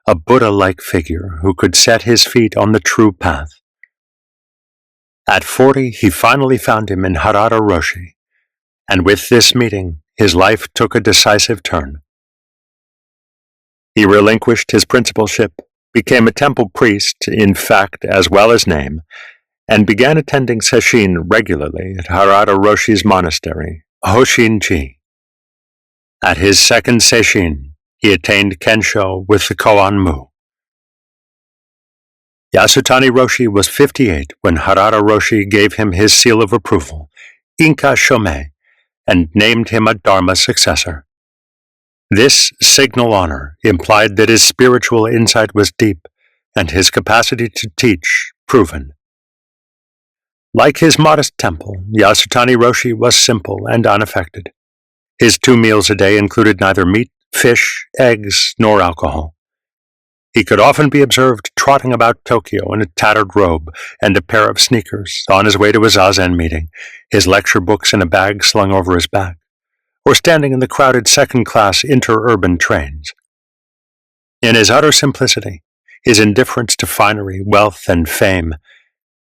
a Buddha-like figure who could set his feet on the true path. At 40, he finally found him in Harada Roshi, and with this meeting, his life took a decisive turn. He relinquished his principalship, became a temple priest in fact as well as name, and began attending sesshin regularly at Harada Roshi's monastery, Hoshin-ji. At his second sesshin, he attained kensho with the koan mu. Yasutani Roshi was 58 when Harada Roshi gave him his seal of approval, Inka Shomei, and named him a Dharma successor. This signal honor implied that his spiritual insight was deep and his capacity to teach proven. Like his modest temple, Yasutani Roshi was simple and unaffected. His 2 meals a day included neither meat, fish, eggs, nor alcohol. He could often be observed trotting about Tokyo in a tattered robe and a pair of sneakers on his way to a zazen meeting, his lecture books in a bag slung over his back, or standing in the crowded second-class interurban trains. In his utter simplicity, his indifference to finery, wealth, and fame,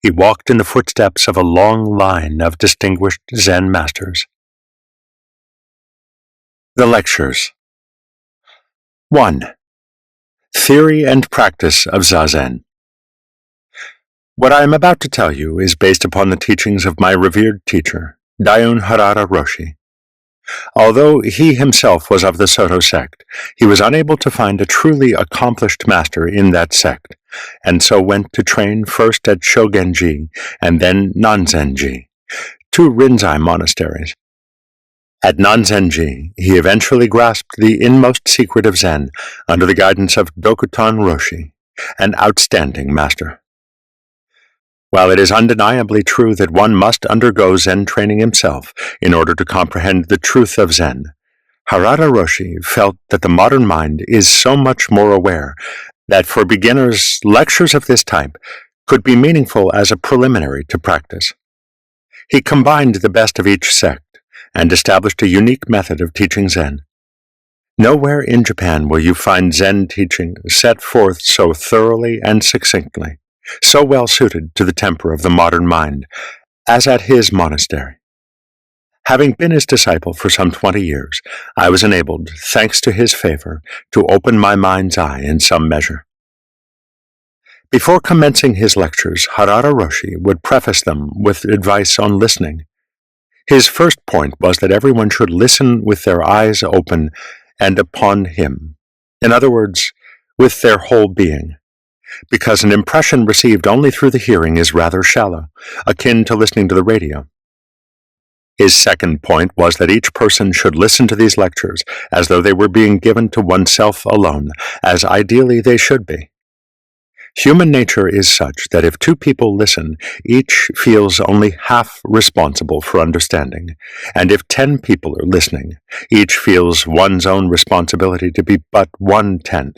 he walked in the footsteps of a long line of distinguished Zen masters. The Lectures. 1. Theory and Practice of Zazen. What I am about to tell you is based upon the teachings of my revered teacher, Daiun Harada Roshi. Although he himself was of the Soto sect, he was unable to find a truly accomplished master in that sect, and so went to train first at Shogenji and then Nanzenji, 2 Rinzai monasteries. At Nanzenji, he eventually grasped the inmost secret of Zen under the guidance of Dokutan Roshi, an outstanding master. While it is undeniably true that one must undergo Zen training himself in order to comprehend the truth of Zen, Harada Roshi felt that the modern mind is so much more aware that for beginners, lectures of this type could be meaningful as a preliminary to practice. He combined the best of each sect and established a unique method of teaching Zen. Nowhere in Japan will you find Zen teaching set forth so thoroughly and succinctly, so well suited to the temper of the modern mind, as at his monastery. Having been his disciple for some 20 years, I was enabled, thanks to his favor, to open my mind's eye in some measure. Before commencing his lectures, Harada Roshi would preface them with advice on listening. His first point was that everyone should listen with their eyes open and upon him. In other words, with their whole being, because an impression received only through the hearing is rather shallow, akin to listening to the radio. His second point was that each person should listen to these lectures as though they were being given to oneself alone, as ideally they should be. Human nature is such that if two people listen, each feels only half responsible for understanding, and if 10 people are listening, each feels one's own responsibility to be but 1/10.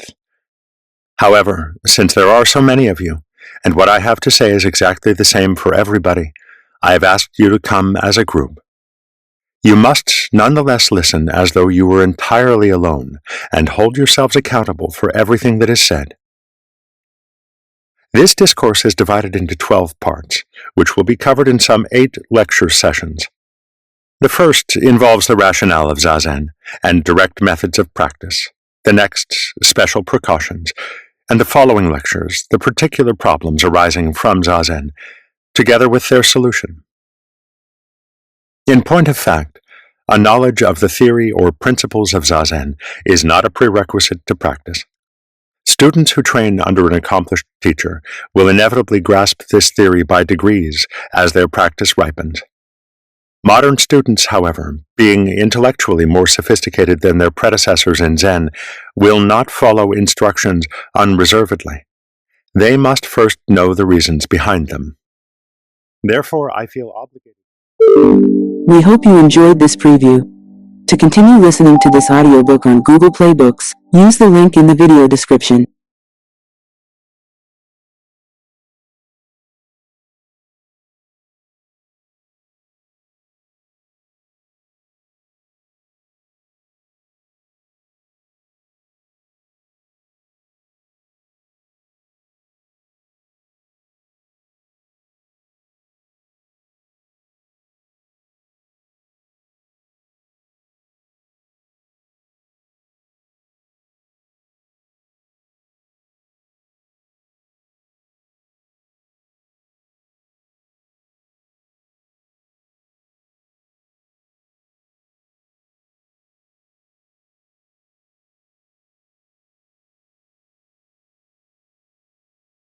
However, since there are so many of you, and what I have to say is exactly the same for everybody, I have asked you to come as a group. You must nonetheless listen as though you were entirely alone, and hold yourselves accountable for everything that is said. This discourse is divided into 12 parts, which will be covered in some 8 lecture sessions. The first involves the rationale of zazen and direct methods of practice, the next, special precautions, and the following lectures, the particular problems arising from zazen, together with their solution. In point of fact, a knowledge of the theory or principles of zazen is not a prerequisite to practice. Students who train under an accomplished teacher will inevitably grasp this theory by degrees as their practice ripens. Modern students, however, being intellectually more sophisticated than their predecessors in Zen, will not follow instructions unreservedly. They must first know the reasons behind them. Therefore, I feel obligated. We hope you enjoyed this preview. To continue listening to this audiobook on Google Play Books, use the link in the video description.